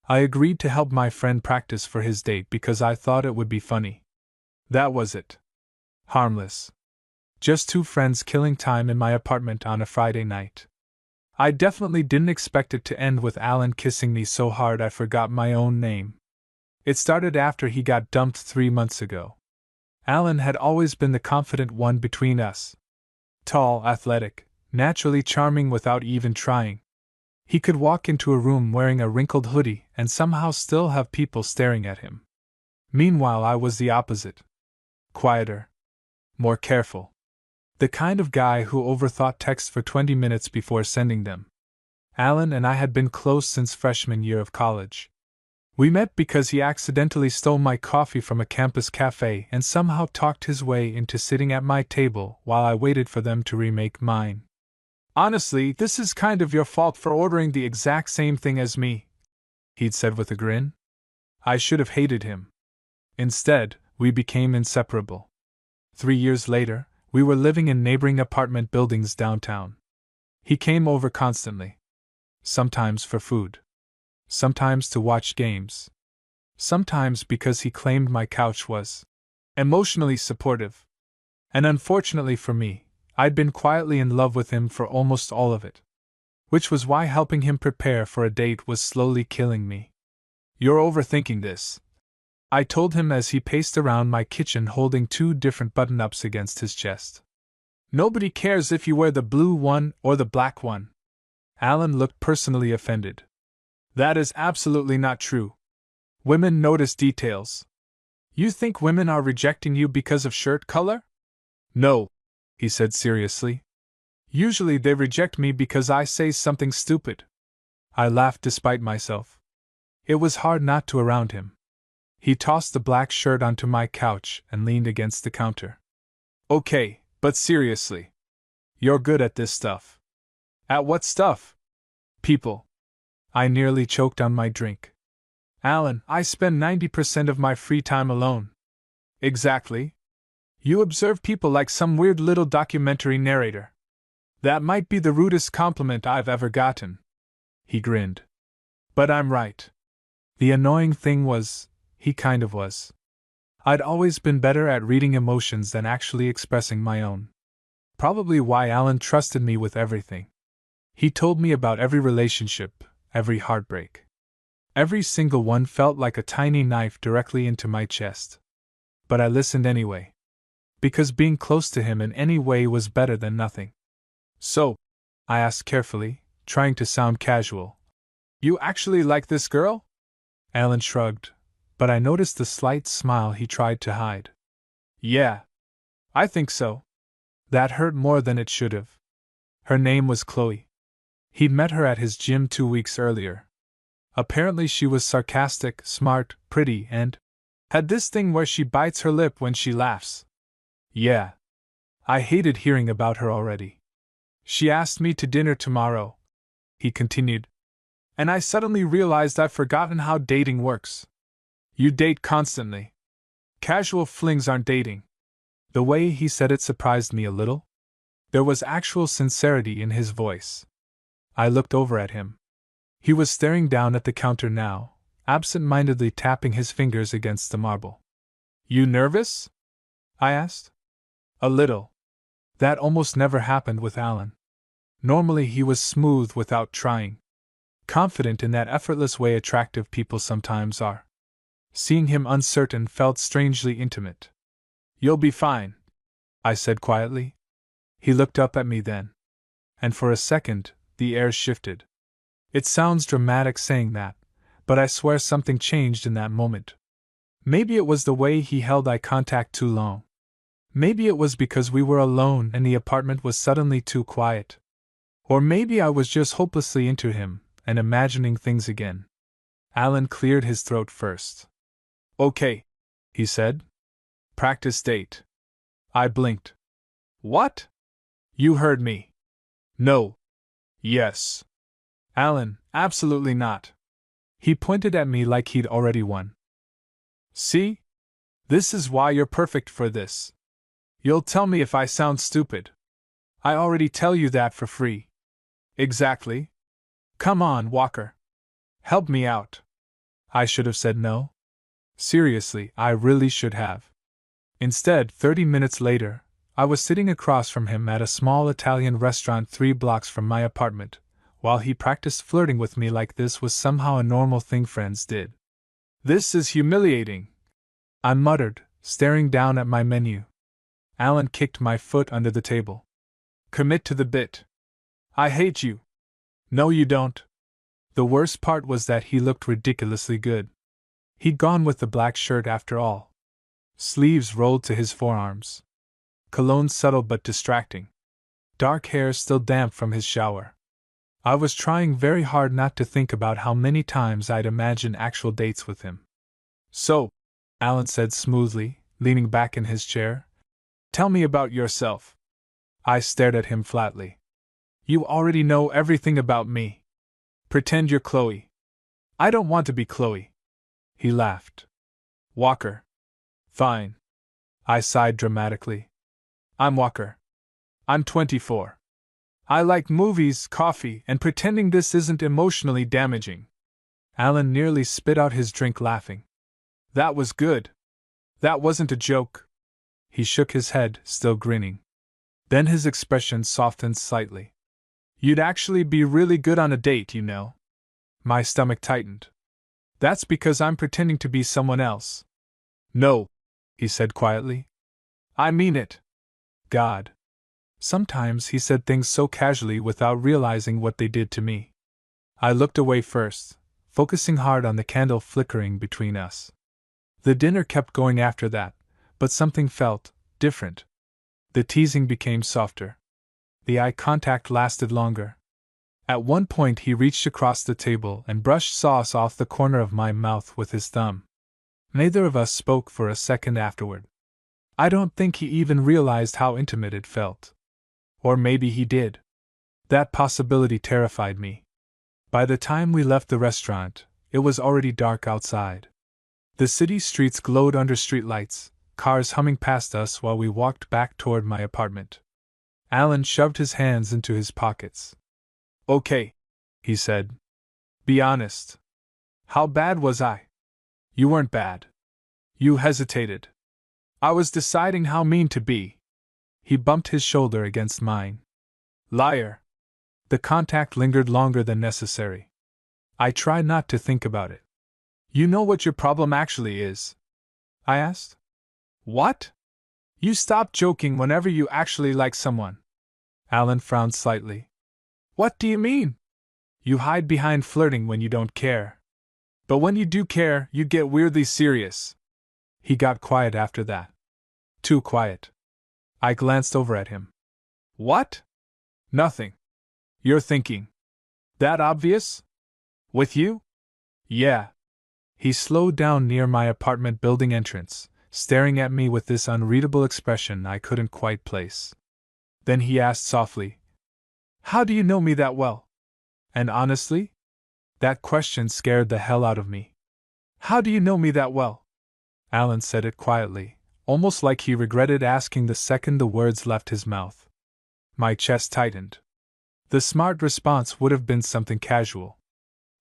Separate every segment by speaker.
Speaker 1: I agreed to help my friend practice for his date because I thought it would be funny. That was it. Harmless. Just two friends killing time in my apartment on a Friday night. I definitely didn't expect it to end with Alan kissing me so hard I forgot my own name. It started after he got dumped 3 months ago. Alan had always been the confident one between us. Tall, athletic, naturally charming without even trying. He could walk into a room wearing a wrinkled hoodie and somehow still have people staring at him. Meanwhile, I was the opposite. Quieter. More careful. The kind of guy who overthought texts for 20 minutes before sending them. Alan and I had been close since freshman year of college. We met because he accidentally stole my coffee from a campus cafe and somehow talked his way into sitting at my table while I waited for them to remake mine. "Honestly, this is kind of your fault for ordering the exact same thing as me," he'd said with a grin. I should have hated him. Instead, we became inseparable. 3 years later, we were living in neighboring apartment buildings downtown. He came over constantly. Sometimes for food. Sometimes to watch games. Sometimes because he claimed my couch was emotionally supportive. And unfortunately for me, I'd been quietly in love with him for almost all of it. Which was why helping him prepare for a date was slowly killing me. "You're overthinking this," I told him as he paced around my kitchen holding 2 different button-ups against his chest. "Nobody cares if you wear the blue one or the black one." Alan looked personally offended. "That is absolutely not true. Women notice details. You think women are rejecting you because of shirt color?" "No," he said seriously. "Usually they reject me because I say something stupid." I laughed despite myself. It was hard not to around him. He tossed the black shirt onto my couch and leaned against the counter. "Okay, but seriously. You're good at this stuff." "At what stuff?" "People." I nearly choked on my drink. "Alan, I spend 90% of my free time alone." "Exactly. You observe people like some weird little documentary narrator." "That might be the rudest compliment I've ever gotten." He grinned. "But I'm right." The annoying thing was, he kind of was. I'd always been better at reading emotions than actually expressing my own. Probably why Alan trusted me with everything. He told me about every relationship, every heartbreak. Every single one felt like a tiny knife directly into my chest. But I listened anyway. Because being close to him in any way was better than nothing. "So," I asked carefully, trying to sound casual, "you actually like this girl?" Alan shrugged, but I noticed the slight smile he tried to hide. "Yeah. I think so." That hurt more than it should have. Her name was Chloe. He'd met her at his gym 2 weeks earlier. Apparently she was sarcastic, smart, pretty, and had this thing where she bites her lip when she laughs. Yeah. I hated hearing about her already. "She asked me to dinner tomorrow," he continued. "And I suddenly realized I've forgotten how dating works." "You date constantly. Casual flings aren't dating." The way he said it surprised me a little. There was actual sincerity in his voice. I looked over at him. He was staring down at the counter now, absent-mindedly tapping his fingers against the marble. "You nervous?" I asked. "A little." That almost never happened with Alan. Normally he was smooth without trying. Confident in that effortless way attractive people sometimes are. Seeing him uncertain felt strangely intimate. "You'll be fine," I said quietly. He looked up at me then. And for a second, the air shifted. It sounds dramatic saying that, but I swear something changed in that moment. Maybe it was the way he held eye contact too long. Maybe it was because we were alone and the apartment was suddenly too quiet. Or maybe I was just hopelessly into him and imagining things again. Alan cleared his throat first. "Okay," he said. "Practice date." I blinked. "What?" "You heard me." "No." "Yes." "Alan, absolutely not." He pointed at me like he'd already won. "See? This is why you're perfect for this. You'll tell me if I sound stupid. I already tell you that for free." "Exactly. Come on, Walker. Help me out." I should have said no. Seriously, I really should have. Instead, 30 minutes later, I was sitting across from him at a small Italian restaurant 3 blocks from my apartment, while he practiced flirting with me like this was somehow a normal thing friends did. This is humiliating, I muttered, staring down at my menu. Alan kicked my foot under the table. Commit to the bit. I hate you. No, you don't. The worst part was that he looked ridiculously good. He'd gone with the black shirt after all. Sleeves rolled to his forearms. Cologne subtle but distracting. Dark hair still damp from his shower. I was trying very hard not to think about how many times I'd imagined actual dates with him. So, Alan said smoothly, leaning back in his chair, tell me about yourself. I stared at him flatly. You already know everything about me. Pretend you're Chloe. I don't want to be Chloe. He laughed. Walker. Fine. I sighed dramatically. I'm Walker. I'm 24. I like movies, coffee, and pretending this isn't emotionally damaging. Alan nearly spit out his drink laughing. That was good. That wasn't a joke. He shook his head, still grinning. Then his expression softened slightly. You'd actually be really good on a date, you know. My stomach tightened. That's because I'm pretending to be someone else. No, he said quietly. I mean it. God. Sometimes he said things so casually without realizing what they did to me. I looked away first, focusing hard on the candle flickering between us. The dinner kept going after that, but something felt different. The teasing became softer. The eye contact lasted longer. At one point he reached across the table and brushed sauce off the corner of my mouth with his thumb. Neither of us spoke for a second afterward. I don't think he even realized how intimate it felt. Or maybe he did. That possibility terrified me. By the time we left the restaurant, it was already dark outside. The city streets glowed under streetlights, cars humming past us while we walked back toward my apartment. Alan shoved his hands into his pockets. Okay, he said. Be honest. How bad was I? You weren't bad. You hesitated. I was deciding how mean to be. He bumped his shoulder against mine. Liar. The contact lingered longer than necessary. I tried not to think about it. You know what your problem actually is? I asked. What? You stop joking whenever you actually like someone. Alan frowned slightly. What do you mean? You hide behind flirting when you don't care. But when you do care, you get weirdly serious. He got quiet after that. Too quiet. I glanced over at him. What? Nothing. You're thinking. That obvious? With you? Yeah. He slowed down near my apartment building entrance, staring at me with this unreadable expression I couldn't quite place. Then he asked softly, how do you know me that well? And honestly? That question scared the hell out of me. How do you know me that well? Alan said it quietly, almost like he regretted asking the second the words left his mouth. My chest tightened. The smart response would have been something casual.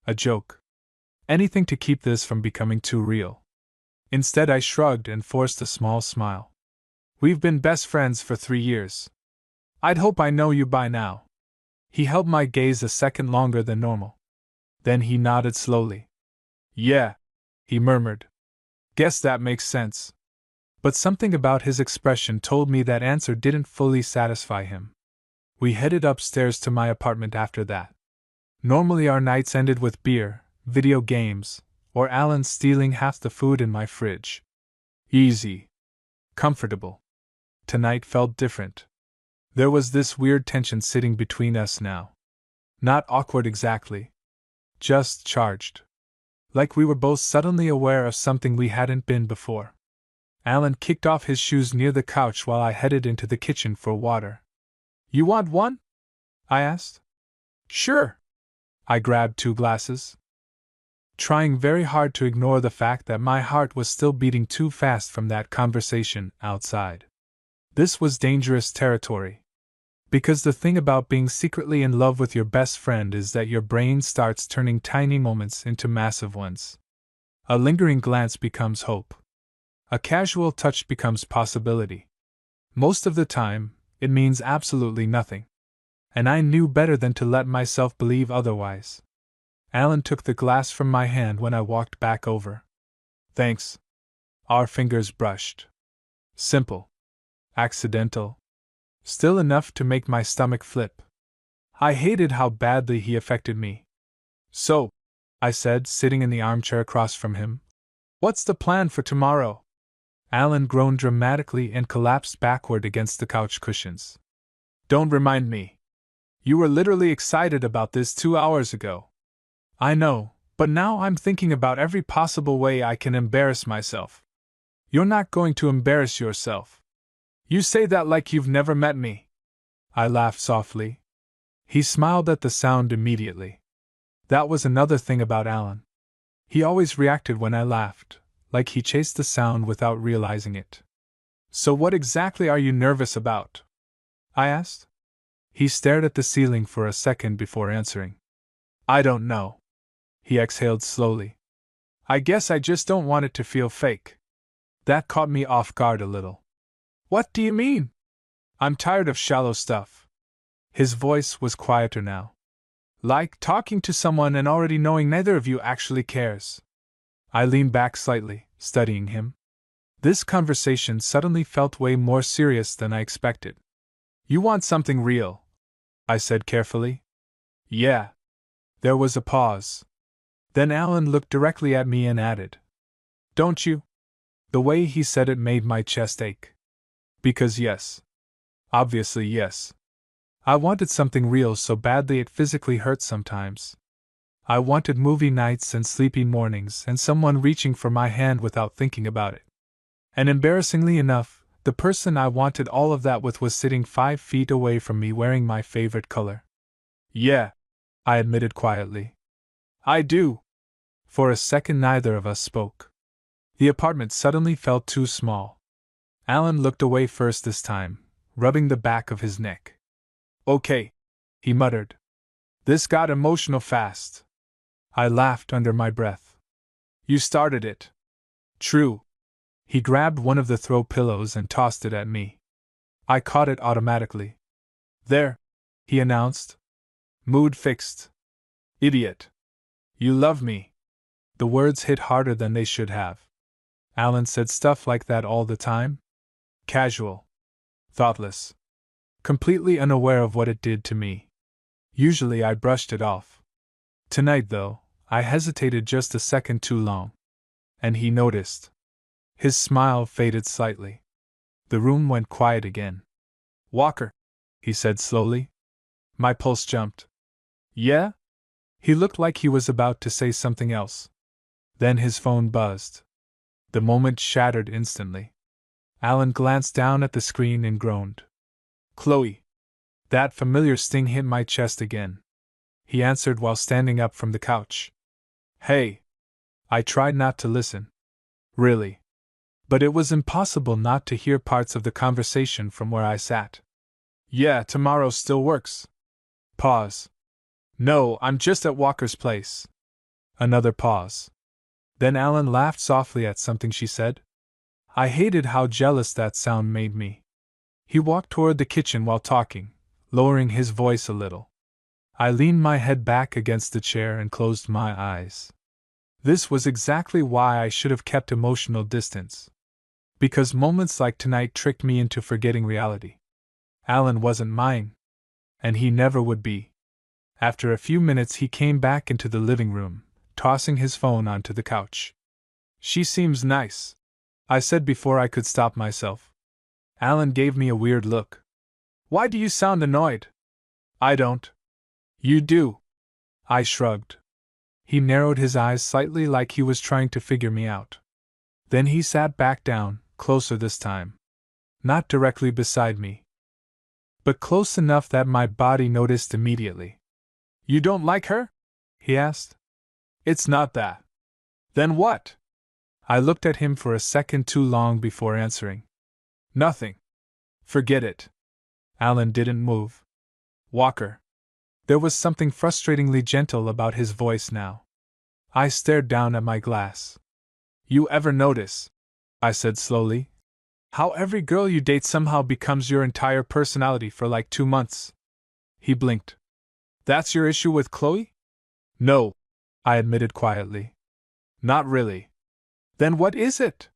Speaker 1: A joke. Anything to keep this from becoming too real. Instead, I shrugged and forced a small smile. We've been best friends for 3 years. I'd hope I know you by now. He held my gaze a second longer than normal. Then he nodded slowly. Yeah, he murmured. Guess that makes sense. But something about his expression told me that answer didn't fully satisfy him. We headed upstairs to my apartment after that. Normally our nights ended with beer, video games, or Alan stealing half the food in my fridge. Easy. Comfortable. Tonight felt different. There was this weird tension sitting between us now. Not awkward exactly. Just charged. Like we were both suddenly aware of something we hadn't been before. Alan kicked off his shoes near the couch while I headed into the kitchen for water. You want one? I asked. Sure. I grabbed 2 glasses. Trying very hard to ignore the fact that my heart was still beating too fast from that conversation outside. This was dangerous territory. Because the thing about being secretly in love with your best friend is that your brain starts turning tiny moments into massive ones. A lingering glance becomes hope. A casual touch becomes possibility. Most of the time, it means absolutely nothing. And I knew better than to let myself believe otherwise. Alan took the glass from my hand when I walked back over. Thanks. Our fingers brushed. Simple. Accidental. Still enough to make my stomach flip. I hated how badly he affected me. So, I said, sitting in the armchair across from him, what's the plan for tomorrow? Alan groaned dramatically and collapsed backward against the couch cushions. Don't remind me. You were literally excited about this 2 hours ago. I know, but now I'm thinking about every possible way I can embarrass myself. You're not going to embarrass yourself. You say that like you've never met me. I laughed softly. He smiled at the sound immediately. That was another thing about Alan. He always reacted when I laughed, like he chased the sound without realizing it. So what exactly are you nervous about? I asked. He stared at the ceiling for a second before answering. I don't know. He exhaled slowly. I guess I just don't want it to feel fake. That caught me off guard a little. What do you mean? I'm tired of shallow stuff. His voice was quieter now. Like talking to someone and already knowing neither of you actually cares. I leaned back slightly, studying him. This conversation suddenly felt way more serious than I expected. You want something real? I said carefully. Yeah. There was a pause. Then Alan looked directly at me and added, don't you? The way he said it made my chest ache. Because yes. Obviously yes. I wanted something real so badly it physically hurt sometimes. I wanted movie nights and sleepy mornings and someone reaching for my hand without thinking about it. And embarrassingly enough, the person I wanted all of that with was sitting 5 feet away from me wearing my favorite color. Yeah, I admitted quietly. I do. For a second neither of us spoke. The apartment suddenly felt too small. Alan looked away first this time, rubbing the back of his neck. Okay, he muttered. This got emotional fast. I laughed under my breath. You started it. True. He grabbed one of the throw pillows and tossed it at me. I caught it automatically. There, he announced. Mood fixed. Idiot. You love me. The words hit harder than they should have. Alan said stuff like that all the time? Casual. Thoughtless. Completely unaware of what it did to me. Usually I brushed it off. Tonight, though, I hesitated just a second too long. And he noticed. His smile faded slightly. The room went quiet again. Walker, he said slowly. My pulse jumped. Yeah? He looked like he was about to say something else. Then his phone buzzed. The moment shattered instantly. Alan glanced down at the screen and groaned. Chloe. That familiar sting hit my chest again. He answered while standing up from the couch. Hey. I tried not to listen. Really. But it was impossible not to hear parts of the conversation from where I sat. Yeah, tomorrow still works. Pause. No, I'm just at Walker's place. Another pause. Then Alan laughed softly at something she said. I hated how jealous that sound made me. He walked toward the kitchen while talking, lowering his voice a little. I leaned my head back against the chair and closed my eyes. This was exactly why I should have kept emotional distance. Because moments like tonight tricked me into forgetting reality. Alan wasn't mine. And he never would be. After a few minutes he came back into the living room, tossing his phone onto the couch. She seems nice, I said before I could stop myself. Alan gave me a weird look. Why do you sound annoyed? I don't. You do. I shrugged. He narrowed his eyes slightly like he was trying to figure me out. Then he sat back down, closer this time. Not directly beside me, but close enough that my body noticed immediately. You don't like her? He asked. It's not that. Then what? I looked at him for a second too long before answering. Nothing. Forget it. Alan didn't move. Walker. There was something frustratingly gentle about his voice now. I stared down at my glass. You ever notice, I said slowly, how every girl you date somehow becomes your entire personality for like 2 months? He blinked. That's your issue with Chloe? No, I admitted quietly. Not really. Then what is it?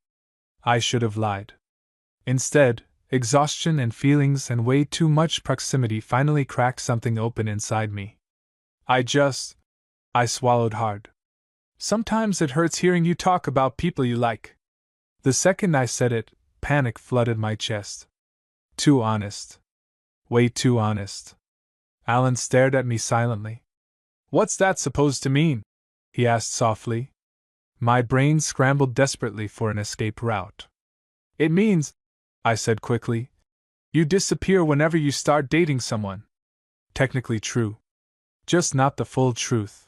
Speaker 1: I should have lied. Instead, exhaustion and feelings and way too much proximity finally cracked something open inside me. I swallowed hard. Sometimes it hurts hearing you talk about people you like. The second I said it, panic flooded my chest. Too honest. Way too honest. Alan stared at me silently. What's that supposed to mean? He asked softly. My brain scrambled desperately for an escape route. It means, I said quickly, you disappear whenever you start dating someone. Technically true. Just not the full truth.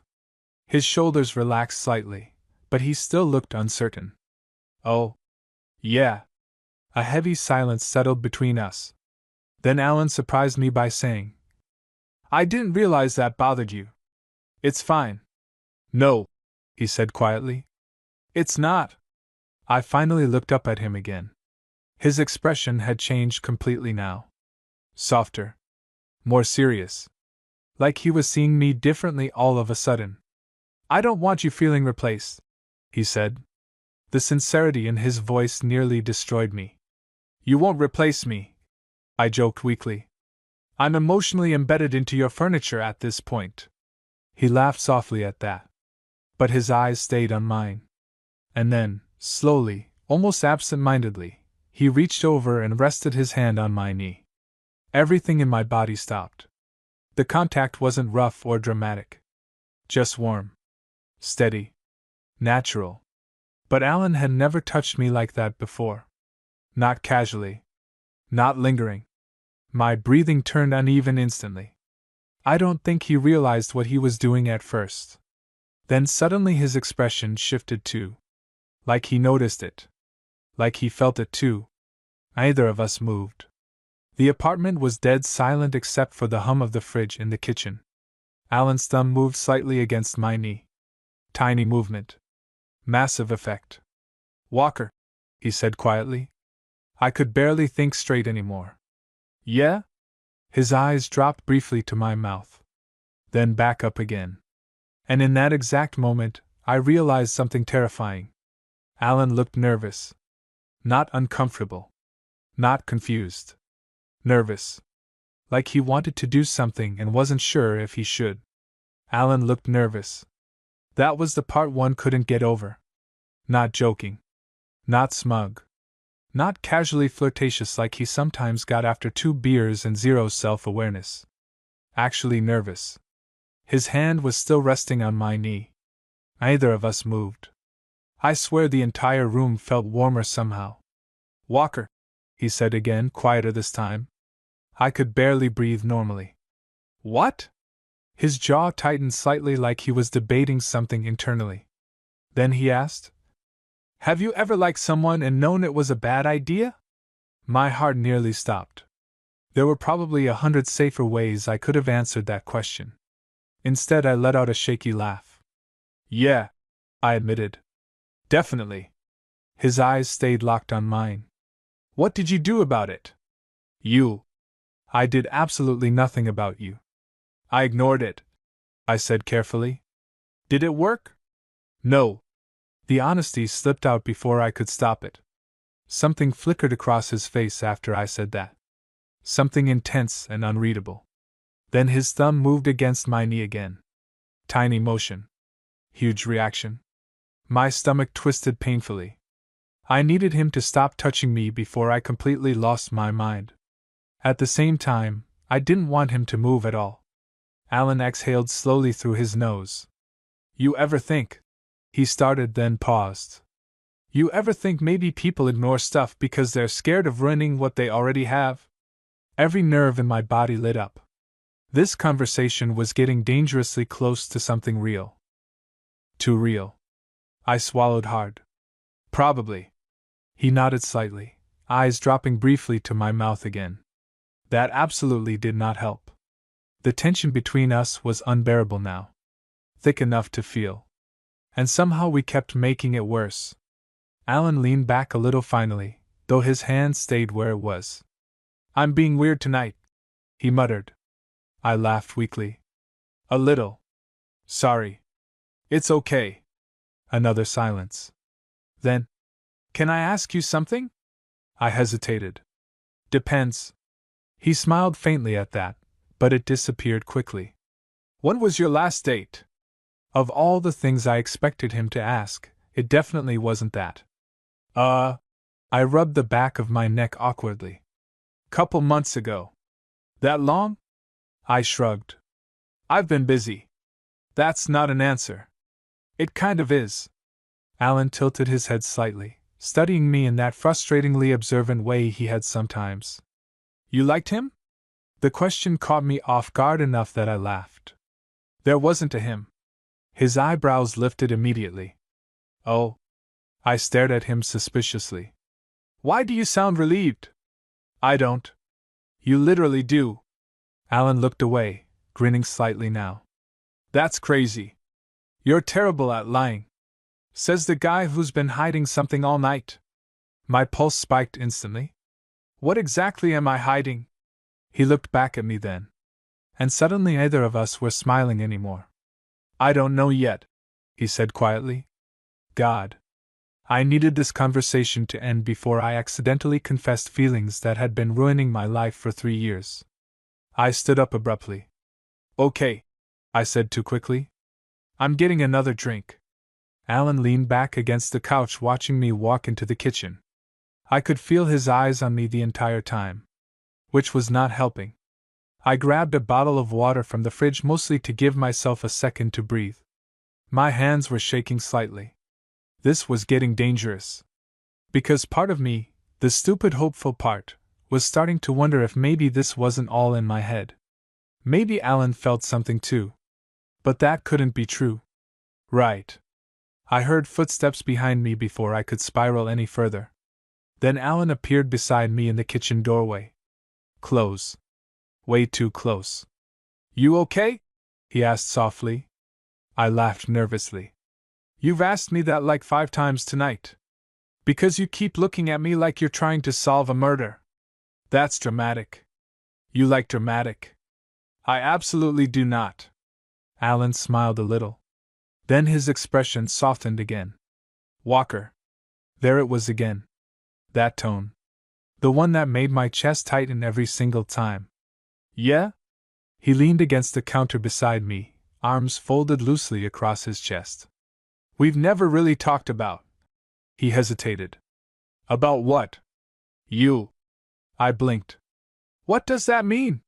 Speaker 1: His shoulders relaxed slightly, but he still looked uncertain. Oh. Yeah. A heavy silence settled between us. Then Alan surprised me by saying, I didn't realize that bothered you. It's fine. No, he said quietly. It's not. I finally looked up at him again. His expression had changed completely now. Softer. More serious. Like he was seeing me differently all of a sudden. I don't want you feeling replaced, he said. The sincerity in his voice nearly destroyed me. You won't replace me, I joked weakly. I'm emotionally embedded into your furniture at this point. He laughed softly at that. But his eyes stayed on mine. And then, slowly, almost absent-mindedly, he reached over and rested his hand on my knee. Everything in my body stopped. The contact wasn't rough or dramatic. Just warm. Steady. Natural. But Alan had never touched me like that before. Not casually. Not lingering. My breathing turned uneven instantly. I don't think he realized what he was doing at first. Then suddenly his expression shifted too. Like he noticed it. Like he felt it too. Neither of us moved. The apartment was dead silent except for the hum of the fridge in the kitchen. Alan's thumb moved slightly against my knee. Tiny movement. Massive effect. Walker, he said quietly. I could barely think straight anymore. Yeah? His eyes dropped briefly to my mouth. Then back up again. And in that exact moment, I realized something terrifying. Alan looked nervous. Not uncomfortable. Not confused. Nervous. Like he wanted to do something and wasn't sure if he should. Alan looked nervous. That was the part one couldn't get over. Not joking. Not smug. Not casually flirtatious like he sometimes got after 2 beers and zero self-awareness. Actually nervous. His hand was still resting on my knee. Neither of us moved. I swear the entire room felt warmer somehow. Walker, he said again, quieter this time. I could barely breathe normally. What? His jaw tightened slightly like he was debating something internally. Then he asked, Have you ever liked someone and known it was a bad idea? My heart nearly stopped. There were probably 100 safer ways I could have answered that question. Instead, I let out a shaky laugh. Yeah, I admitted. Definitely. His eyes stayed locked on mine. What did you do about it? You. I did absolutely nothing about you. I ignored it, I said carefully. Did it work? No. The honesty slipped out before I could stop it. Something flickered across his face after I said that. Something intense and unreadable. Then his thumb moved against my knee again. Tiny motion. Huge reaction. My stomach twisted painfully. I needed him to stop touching me before I completely lost my mind. At the same time, I didn't want him to move at all. Alan exhaled slowly through his nose. You ever think? He started, then paused. You ever think maybe people ignore stuff because they're scared of ruining what they already have? Every nerve in my body lit up. This conversation was getting dangerously close to something real. Too real. I swallowed hard. Probably. He nodded slightly, eyes dropping briefly to my mouth again. That absolutely did not help. The tension between us was unbearable now. Thick enough to feel. And somehow we kept making it worse. Alan leaned back a little finally, though his hand stayed where it was. I'm being weird tonight, he muttered. I laughed weakly. A little. Sorry. It's okay. Another silence. Then, can I ask you something? I hesitated. Depends. He smiled faintly at that, but it disappeared quickly. When was your last date? Of all the things I expected him to ask, it definitely wasn't that. I rubbed the back of my neck awkwardly. Couple months ago. That long? I shrugged. I've been busy. That's not an answer. It kind of is. Alan tilted his head slightly, studying me in that frustratingly observant way he had sometimes. You liked him? The question caught me off guard enough that I laughed. There wasn't a him. His eyebrows lifted immediately. Oh. I stared at him suspiciously. Why do you sound relieved? I don't. You literally do. Alan looked away, grinning slightly now. That's crazy. You're terrible at lying. Says the guy who's been hiding something all night. My pulse spiked instantly. What exactly am I hiding? He looked back at me then. And suddenly neither of us were smiling anymore. I don't know yet, he said quietly. God. I needed this conversation to end before I accidentally confessed feelings that had been ruining my life for 3 years. I stood up abruptly. Okay, I said too quickly. I'm getting another drink. Alan leaned back against the couch watching me walk into the kitchen. I could feel his eyes on me the entire time, which was not helping. I grabbed a bottle of water from the fridge mostly to give myself a second to breathe. My hands were shaking slightly. This was getting dangerous. Because part of me, the stupid hopeful part, was starting to wonder if maybe this wasn't all in my head. Maybe Alan felt something too. But that couldn't be true. Right. I heard footsteps behind me before I could spiral any further. Then Alan appeared beside me in the kitchen doorway. Close. Way too close. You okay? He asked softly. I laughed nervously. You've asked me that like 5 times tonight. Because you keep looking at me like you're trying to solve a murder. That's dramatic. You like dramatic? I absolutely do not. Alan smiled a little. Then his expression softened again. Walker. There it was again. That tone. The one that made my chest tighten every single time. Yeah? He leaned against the counter beside me, arms folded loosely across his chest. We've never really talked about. He hesitated. About what? You. I blinked. What does that mean?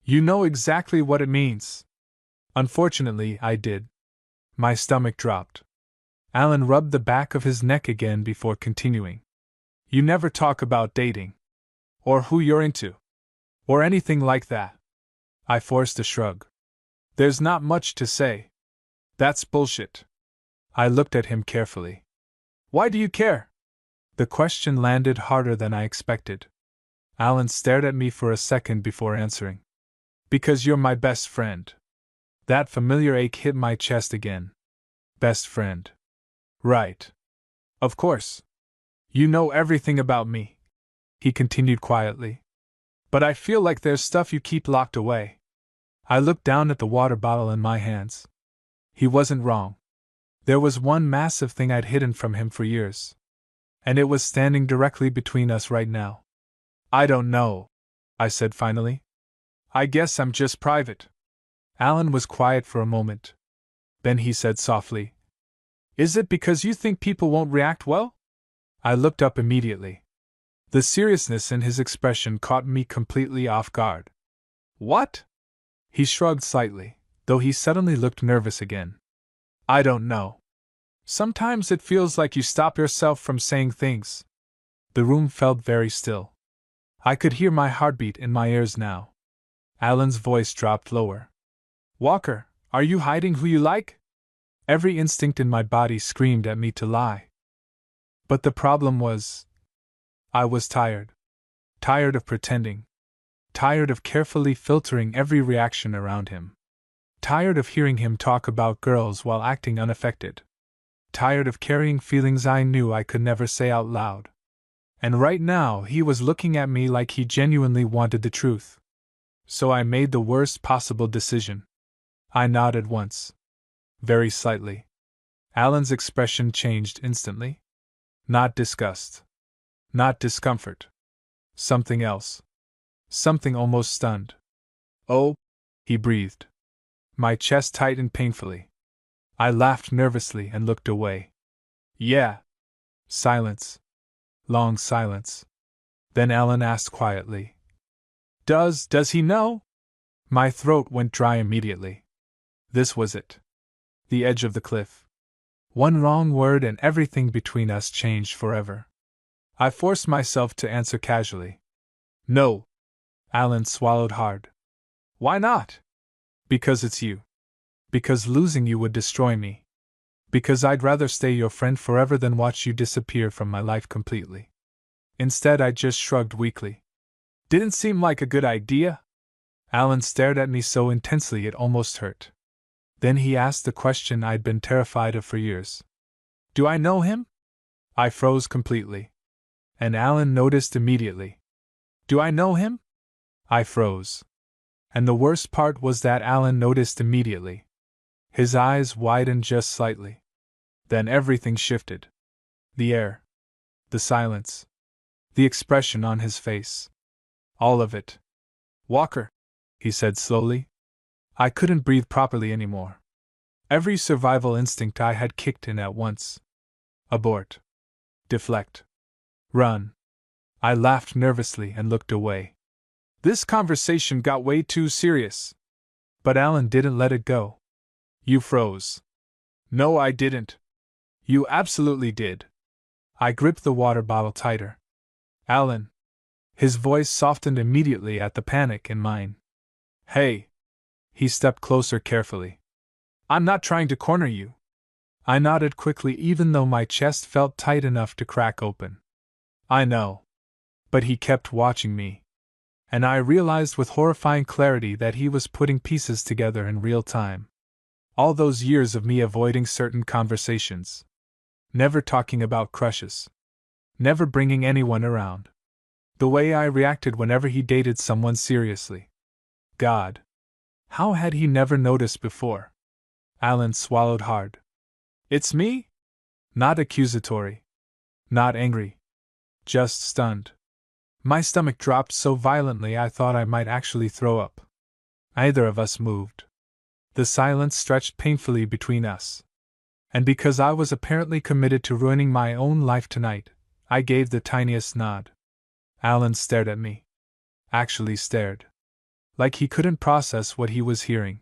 Speaker 1: You know exactly what it means. Unfortunately, I did. My stomach dropped. Alan rubbed the back of his neck again before continuing. You never talk about dating. Or who you're into. Or anything like that. I forced a shrug. There's not much to say. That's bullshit. I looked at him carefully. Why do you care? The question landed harder than I expected. Alan stared at me for a second before answering. Because you're my best friend. That familiar ache hit my chest again. Best friend. Right. Of course. You know everything about me. He continued quietly. But I feel like there's stuff you keep locked away. I looked down at the water bottle in my hands. He wasn't wrong. There was one massive thing I'd hidden from him for years. And it was standing directly between us right now. I don't know, I said finally. I guess I'm just private. Alan was quiet for a moment. Then he said softly, Is it because you think people won't react well? I looked up immediately. The seriousness in his expression caught me completely off guard. What? He shrugged slightly, though he suddenly looked nervous again. I don't know. Sometimes it feels like you stop yourself from saying things. The room felt very still. I could hear my heartbeat in my ears now. Alan's voice dropped lower. Walker, are you hiding who you like? Every instinct in my body screamed at me to lie. But the problem was, I was tired. Tired of pretending. Tired of carefully filtering every reaction around him. Tired of hearing him talk about girls while acting unaffected. tired of carrying feelings I knew I could never say out loud. And right now he was looking at me like he genuinely wanted the truth. So I made the worst possible decision. I nodded once. Very slightly. Alan's expression changed instantly. Not disgust. Not discomfort. Something else. Something almost stunned. "Oh," he breathed. My chest tightened painfully. I laughed nervously and looked away. "Yeah." Silence. Long silence. Then Alan asked quietly, Does he know?" My throat went dry immediately. This was it. The edge of the cliff. One wrong word and everything between us changed forever. I forced myself to answer casually. "No." Alan swallowed hard. "Why not?" "Because it's you. Because losing you would destroy me. Because I'd rather stay your friend forever than watch you disappear from my life completely." Instead, I just shrugged weakly. "Didn't seem like a good idea?" Alan stared at me so intensely it almost hurt. Then he asked the question I'd been terrified of for years. "Do I know him?" I froze completely. And Alan noticed immediately. "Do I know him?" I froze. And the worst part was that Alan noticed immediately. His eyes widened just slightly. Then everything shifted. The air. The silence. The expression on his face. All of it. "Walker," he said slowly. I couldn't breathe properly anymore. Every survival instinct I had kicked in at once. Abort. Deflect. Run. I laughed nervously and looked away. This conversation got way too serious. But Alan didn't let it go. "You froze." "No, I didn't." "You absolutely did." I gripped the water bottle tighter. "Alan." His voice softened immediately at the panic in mine. "Hey." He stepped closer carefully. "I'm not trying to corner you." I nodded quickly even though my chest felt tight enough to crack open. "I know." But he kept watching me. And I realized with horrifying clarity that he was putting pieces together in real time. All those years of me avoiding certain conversations. Never talking about crushes. Never bringing anyone around. The way I reacted whenever he dated someone seriously. God. How had he never noticed before? Alan swallowed hard. "It's me?" Not accusatory. Not angry. Just stunned. My stomach dropped so violently I thought I might actually throw up. Neither of us moved. The silence stretched painfully between us. And because I was apparently committed to ruining my own life tonight, I gave the tiniest nod. Alan stared at me. Actually stared. Like he couldn't process what he was hearing.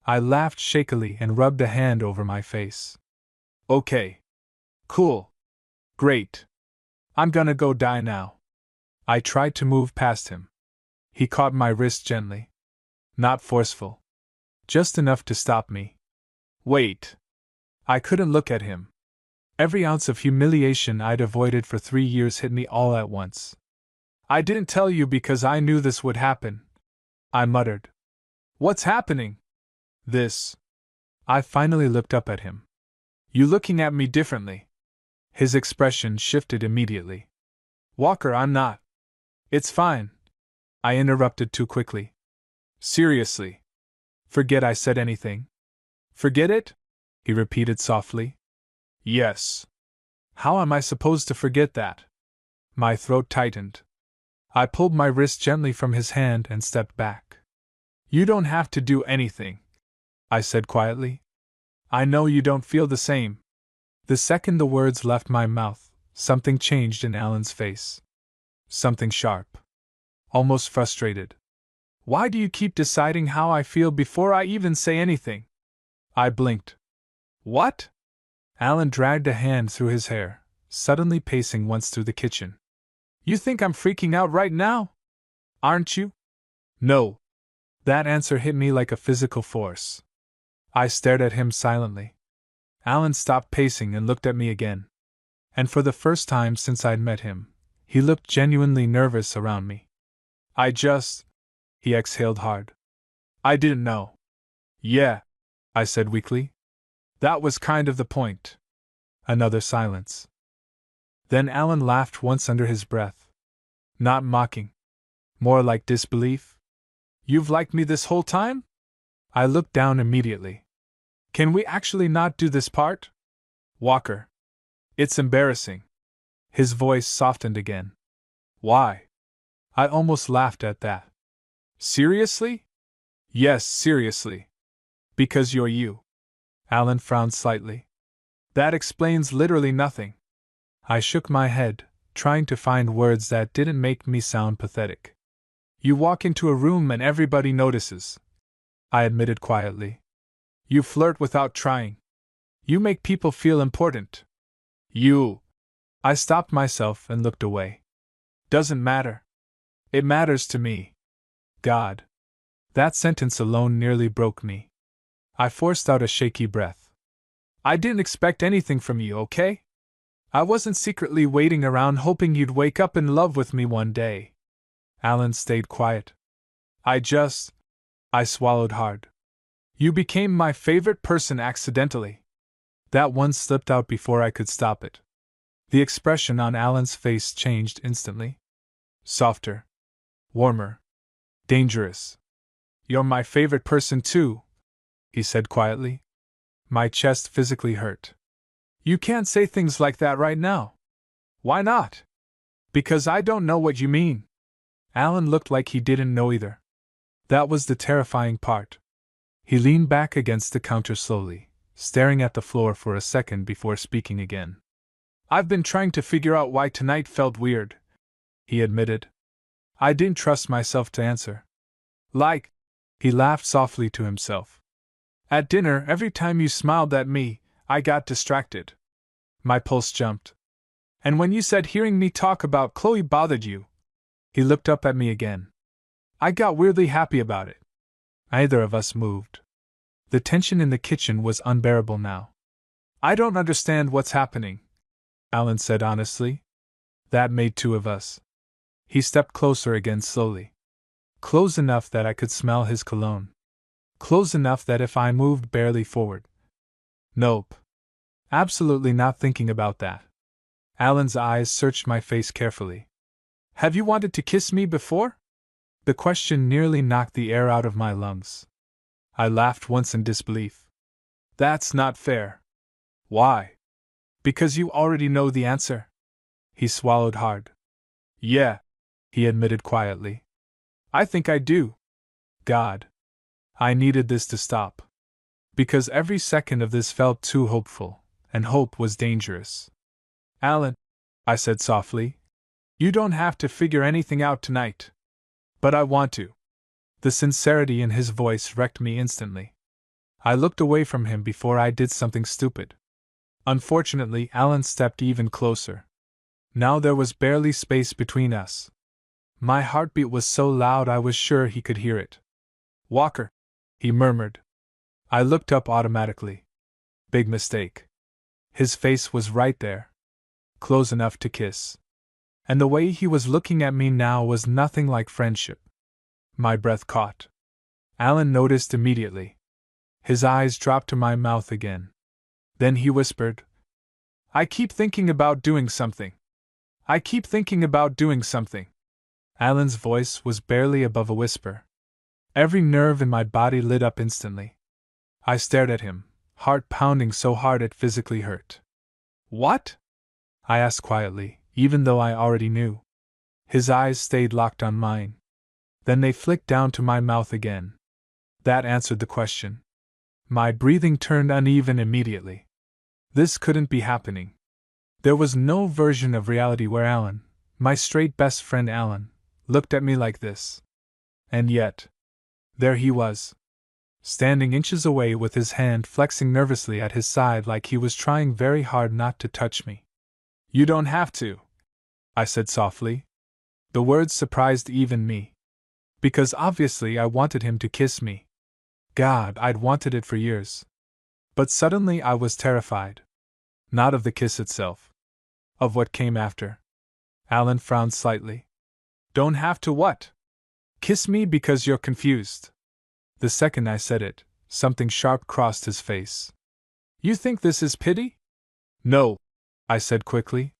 Speaker 1: I laughed shakily and rubbed a hand over my face. "Okay. Cool. Great. I'm gonna go die now." I tried to move past him. He caught my wrist gently. Not forceful. Just enough to stop me. "Wait." I couldn't look at him. Every ounce of humiliation I'd avoided for 3 years hit me all at once. "I didn't tell you because I knew this would happen," I muttered. "What's happening?" "This." I finally looked up at him. "You looking at me differently." His expression shifted immediately. "Walker, I'm not." "It's fine." I interrupted too quickly. "Seriously." "Forget I said anything." "Forget it?" he repeated softly. "Yes." "How am I supposed to forget that?" My throat tightened. I pulled my wrist gently from his hand and stepped back. "You don't have to do anything," I said quietly. "I know you don't feel the same." The second the words left my mouth, something changed in Alan's face. Something sharp. Almost frustrated. "Why do you keep deciding how I feel before I even say anything?" I blinked. "What?" Alan dragged a hand through his hair, suddenly pacing once through the kitchen. "You think I'm freaking out right now? Aren't you?" "No." That answer hit me like a physical force. I stared at him silently. Alan stopped pacing and looked at me again. And for the first time since I'd met him, he looked genuinely nervous around me. He exhaled hard. "I didn't know." "Yeah," I said weakly. "That was kind of the point." Another silence. Then Alan laughed once under his breath. Not mocking. More like disbelief. You've liked me this whole time? I looked down immediately. Can we actually not do this part? Walker. It's embarrassing. His voice softened again. Why? I almost laughed at that. Seriously? Yes, seriously. Because you're you. Alan frowned slightly. That explains literally nothing. I shook my head, trying to find words that didn't make me sound pathetic. You walk into a room and everybody notices, I admitted quietly. You flirt without trying. You make people feel important. I stopped myself and looked away. Doesn't matter. It matters to me. God. That sentence alone nearly broke me. I forced out a shaky breath. I didn't expect anything from you, okay? I wasn't secretly waiting around hoping you'd wake up in love with me one day. Alan stayed quiet. I swallowed hard. You became my favorite person accidentally. That one slipped out before I could stop it. The expression on Alan's face changed instantly. Softer. Warmer. Dangerous. You're my favorite person too, he said quietly. My chest physically hurt. You can't say things like that right now. Why not? Because I don't know what you mean. Alan looked like he didn't know either. That was the terrifying part. He leaned back against the counter slowly, staring at the floor for a second before speaking again. I've been trying to figure out why tonight felt weird, he admitted. I didn't trust myself to answer. He laughed softly to himself. At dinner, every time you smiled at me, I got distracted. My pulse jumped. And when you said hearing me talk about Chloe bothered you, he looked up at me again. I got weirdly happy about it. Neither of us moved. The tension in the kitchen was unbearable now. I don't understand what's happening, Alan said honestly. That made two of us. He stepped closer again slowly. Close enough that I could smell his cologne. Close enough that if I moved barely forward. Nope. Absolutely not thinking about that. Alan's eyes searched my face carefully. Have you wanted to kiss me before? The question nearly knocked the air out of my lungs. I laughed once in disbelief. That's not fair. Why? Because you already know the answer. He swallowed hard. Yeah, he admitted quietly. I think I do. God. I needed this to stop. Because every second of this felt too hopeful, and hope was dangerous. Alan, I said softly, you don't have to figure anything out tonight. But I want to. The sincerity in his voice wrecked me instantly. I looked away from him before I did something stupid. Unfortunately, Alan stepped even closer. Now there was barely space between us. My heartbeat was so loud I was sure he could hear it. Walker, he murmured. I looked up automatically. Big mistake. His face was right there. Close enough to kiss. And the way he was looking at me now was nothing like friendship. My breath caught. Alan noticed immediately. His eyes dropped to my mouth again. Then he whispered, I keep thinking about doing something. I keep thinking about doing something. Alan's voice was barely above a whisper. Every nerve in my body lit up instantly. I stared at him, heart pounding so hard it physically hurt. What? I asked quietly, even though I already knew. His eyes stayed locked on mine. Then they flicked down to my mouth again. That answered the question. My breathing turned uneven immediately. This couldn't be happening. There was no version of reality where Alan, my straight best friend Alan, looked at me like this. And yet, there he was, standing inches away with his hand flexing nervously at his side like he was trying very hard not to touch me. You don't have to, I said softly. The words surprised even me. Because obviously I wanted him to kiss me. God, I'd wanted it for years. But suddenly I was terrified. Not of the kiss itself. Of what came after. Alan frowned slightly. Don't have to what? Kiss me because you're confused. The second I said it, something sharp crossed his face. You think this is pity? No, I said quickly.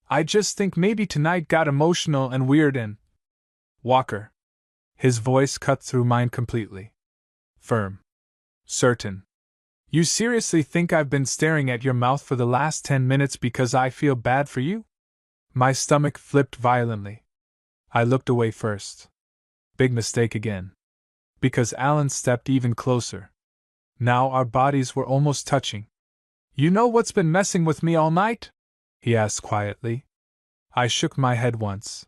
Speaker 1: I just think maybe tonight got emotional and weird and. Walker. His voice cut through mine completely. Firm. Certain. You seriously think I've been staring at your mouth for the last 10 minutes because I feel bad for you? My stomach flipped violently. I looked away first. Big mistake again. Because Alan stepped even closer. Now our bodies were almost touching. You know what's been messing with me all night? He asked quietly. I shook my head once.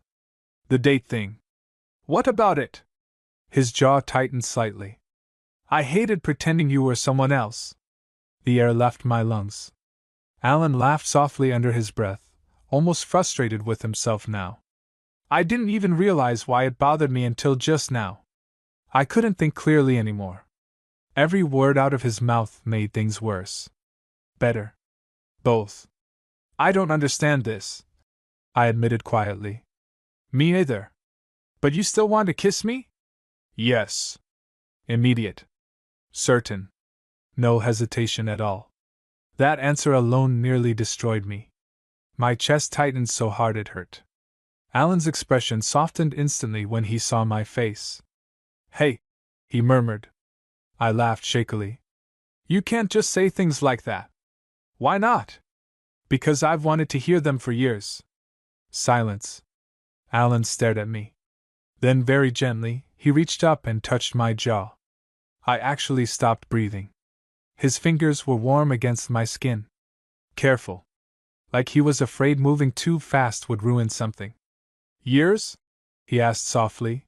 Speaker 1: The date thing. What about it? His jaw tightened slightly. I hated pretending you were someone else. The air left my lungs. Alan laughed softly under his breath, almost frustrated with himself now. I didn't even realize why it bothered me until just now. I couldn't think clearly anymore. Every word out of his mouth made things worse. Better. Both. I don't understand this, I admitted quietly. Me either. But you still want to kiss me? Yes. Immediate. Certain. No hesitation at all. That answer alone nearly destroyed me. My chest tightened so hard it hurt. Alan's expression softened instantly when he saw my face. Hey, he murmured. I laughed shakily. You can't just say things like that. Why not? Because I've wanted to hear them for years. Silence. Alan stared at me. Then very gently, he reached up and touched my jaw. I actually stopped breathing. His fingers were warm against my skin. Careful. Like he was afraid moving too fast would ruin something. Years? He asked softly.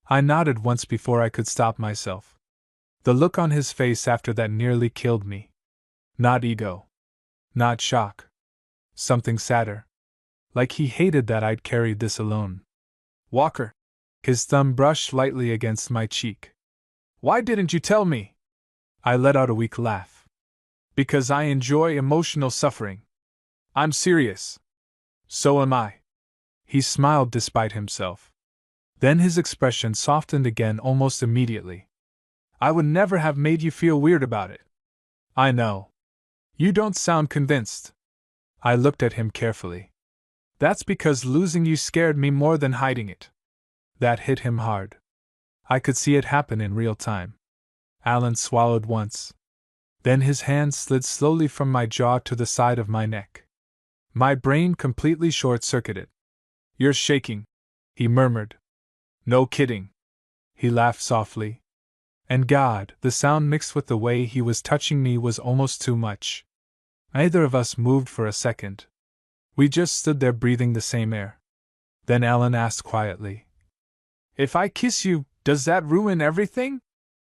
Speaker 1: I nodded once before I could stop myself. The look on his face after that nearly killed me. Not ego. Not shock. Something sadder. Like he hated that I'd carried this alone. Walker. His thumb brushed lightly against my cheek. Why didn't you tell me? I let out a weak laugh. Because I enjoy emotional suffering. I'm serious. So am I. He smiled despite himself. Then his expression softened again almost immediately. I would never have made you feel weird about it. I know. You don't sound convinced. I looked at him carefully. That's because losing you scared me more than hiding it. That hit him hard. I could see it happen in real time. Alan swallowed once. Then his hand slid slowly from my jaw to the side of my neck. My brain completely short-circuited. You're shaking, he murmured. No kidding. He laughed softly. And God, the sound mixed with the way he was touching me was almost too much. Neither of us moved for a second. We just stood there breathing the same air. Then Alan asked quietly. If I kiss you, does that ruin everything?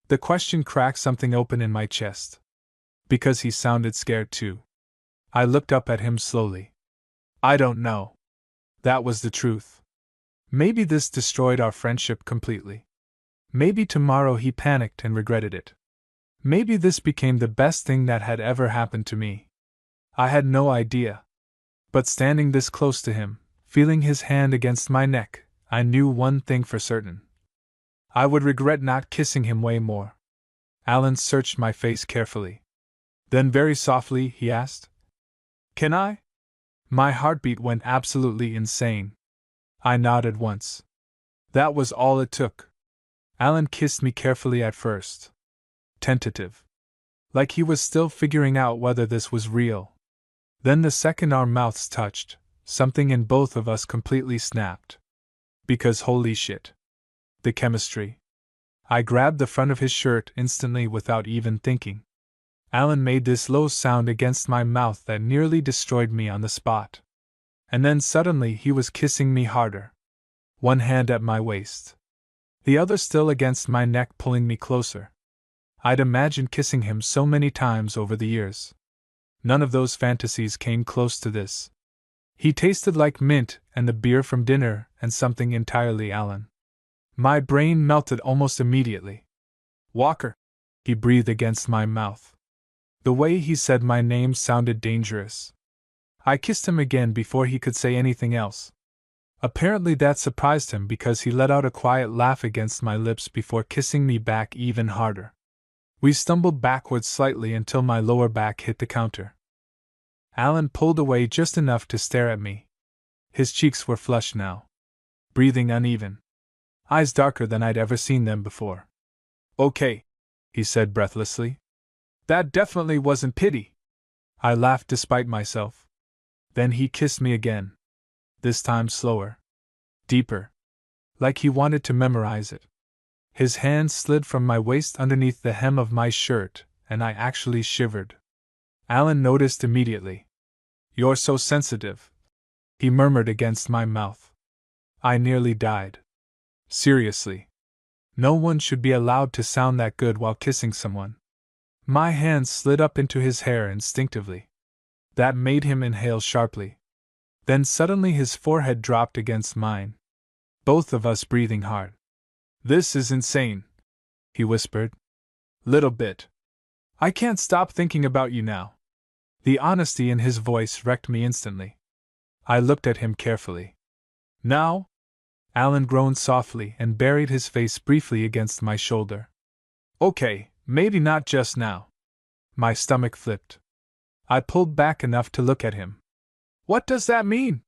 Speaker 1: The question cracked something open in my chest. Because he sounded scared too. I looked up at him slowly. I don't know. That was the truth. Maybe this destroyed our friendship completely. Maybe tomorrow he panicked and regretted it. Maybe this became the best thing that had ever happened to me. I had no idea. But standing this close to him, feeling his hand against my neck, I knew one thing for certain. I would regret not kissing him way more. Alan searched my face carefully. Then very softly he asked, Can I? My heartbeat went absolutely insane. I nodded once. That was all it took. Alan kissed me carefully at first. Tentative. Like he was still figuring out whether this was real. Then the second our mouths touched, something in both of us completely snapped. Because holy shit. The chemistry. I grabbed the front of his shirt instantly without even thinking. Alan made this low sound against my mouth that nearly destroyed me on the spot. And then suddenly he was kissing me harder. One hand at my waist. The other still against my neck, pulling me closer. I'd imagined kissing him so many times over the years. None of those fantasies came close to this. He tasted like mint and the beer from dinner and something entirely Alan. My brain melted almost immediately. Walker, he breathed against my mouth. The way he said my name sounded dangerous. I kissed him again before he could say anything else. Apparently that surprised him because he let out a quiet laugh against my lips before kissing me back even harder. We stumbled backwards slightly until my lower back hit the counter. Alan pulled away just enough to stare at me. His cheeks were flushed now. Breathing uneven. Eyes darker than I'd ever seen them before. Okay, he said breathlessly. That definitely wasn't pity. I laughed despite myself. Then he kissed me again. This time slower. Deeper. Like he wanted to memorize it. His hand slid from my waist underneath the hem of my shirt, and I actually shivered. Alan noticed immediately. You're so sensitive, he murmured against my mouth. I nearly died. Seriously. No one should be allowed to sound that good while kissing someone. My hand slid up into his hair instinctively. That made him inhale sharply. Then suddenly his forehead dropped against mine. Both of us breathing hard. This is insane, he whispered. Little bit. I can't stop thinking about you now. The honesty in his voice wrecked me instantly. I looked at him carefully. Now? Alan groaned softly and buried his face briefly against my shoulder. Okay, maybe not just now. My stomach flipped. I pulled back enough to look at him. What does that mean?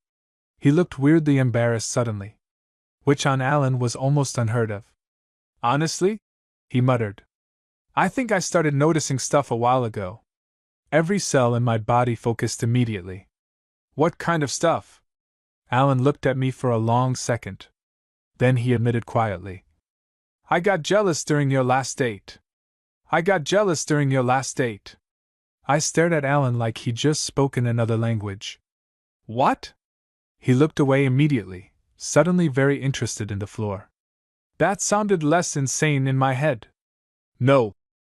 Speaker 1: He looked weirdly embarrassed suddenly. Which on Alan was almost unheard of. Honestly? He muttered. I think I started noticing stuff a while ago. Every cell in my body focused immediately. What kind of stuff? Alan looked at me for a long second. Then he admitted quietly. I got jealous during your last date. I stared at Alan like he'd just spoken another language. What? He looked away immediately, suddenly very interested in the floor. That sounded less insane in my head. No,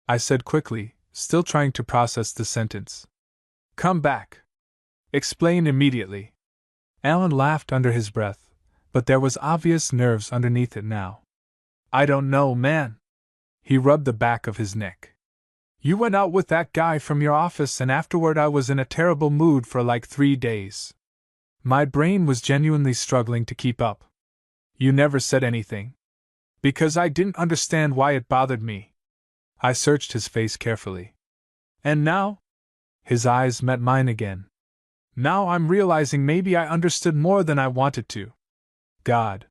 Speaker 1: I said quickly, still trying to process the sentence. Come back. Explain immediately. Alan laughed under his breath, but there was obvious nerves underneath it now. I don't know, man. He rubbed the back of his neck. You went out with that guy from your office and afterward I was in a terrible mood for like 3 days. My brain was genuinely struggling to keep up. You never said anything. Because I didn't understand why it bothered me. I searched his face carefully. And now? His eyes met mine again. Now I'm realizing maybe I understood more than I wanted to. God.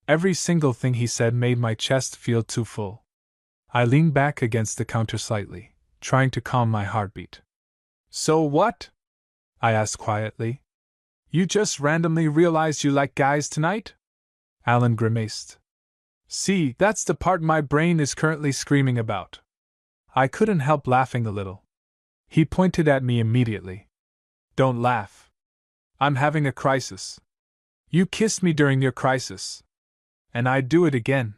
Speaker 1: Every single thing he said made my chest feel too full. I leaned back against the counter slightly, trying to calm my heartbeat. So what? I asked quietly. You just randomly realized you like guys tonight? Alan grimaced. See, that's the part my brain is currently screaming about. I couldn't help laughing a little. He pointed at me immediately. Don't laugh. I'm having a crisis. You kissed me during your crisis. And I'd do it again.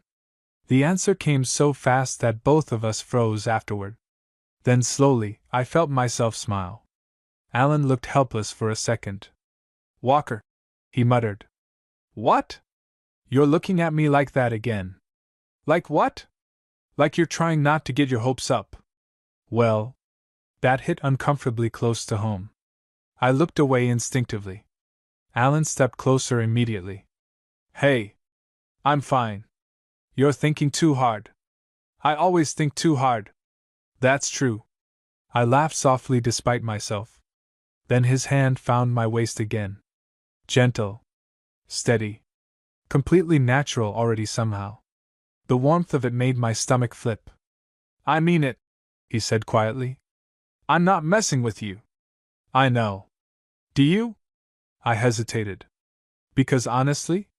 Speaker 1: The answer came so fast that both of us froze afterward. Then slowly, I felt myself smile. Alan looked helpless for a second. Walker, he muttered. What? You're looking at me like that again. Like what? Like you're trying not to get your hopes up. Well, that hit uncomfortably close to home. I looked away instinctively. Alan stepped closer immediately. Hey. I'm fine. You're thinking too hard. I always think too hard. That's true. I laughed softly despite myself. Then his hand found my waist again. Gentle. Steady. Completely natural already somehow. The warmth of it made my stomach flip. I mean it, he said quietly. I'm not messing with you. I know. Do you? I hesitated. Because honestly?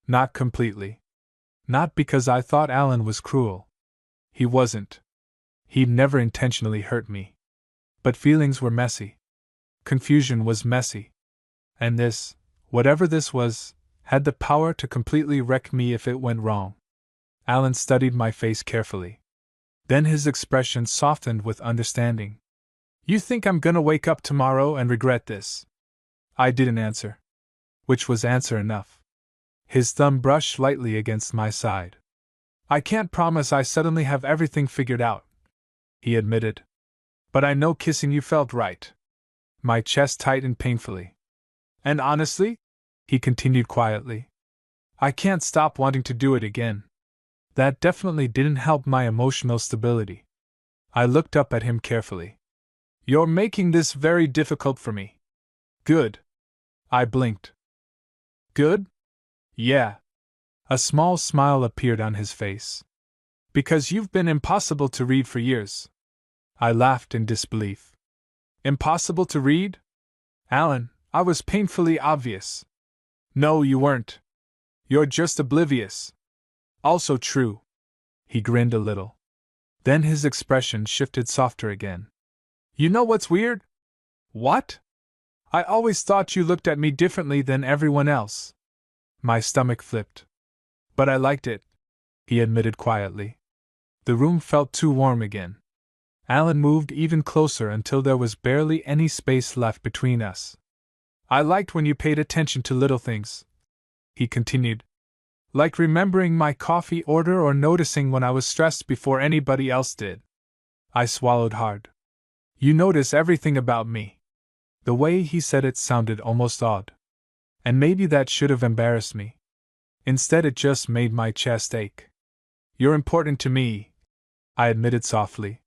Speaker 1: Not completely. Not because I thought Alan was cruel. He wasn't. He'd never intentionally hurt me. But feelings were messy. Confusion was messy. And this, whatever this was, had the power to completely wreck me if it went wrong. Alan studied my face carefully. Then his expression softened with understanding. You think I'm gonna wake up tomorrow and regret this? I didn't answer. Which was answer enough. His thumb brushed lightly against my side. I can't promise I suddenly have everything figured out, he admitted. But I know kissing you felt right. My chest tightened painfully. And honestly, he continued quietly, I can't stop wanting to do it again. That definitely didn't help my emotional stability. I looked up at him carefully. You're making this very difficult for me. Good. I blinked. Good? Yeah. A small smile appeared on his face. Because you've been impossible to read for years. I laughed in disbelief. Impossible to read? Alan, I was painfully obvious. No, you weren't. You're just oblivious. Also true. He grinned a little. Then his expression shifted softer again. You know what's weird? What? I always thought you looked at me differently than everyone else. My stomach flipped. But I liked it, he admitted quietly. The room felt too warm again. Alan moved even closer until there was barely any space left between us. I liked when you paid attention to little things, he continued. Like remembering my coffee order or noticing when I was stressed before anybody else did. I swallowed hard. You notice everything about me. The way he said it sounded almost odd. And maybe that should have embarrassed me. Instead, it just made my chest ache. You're important to me, I admitted softly.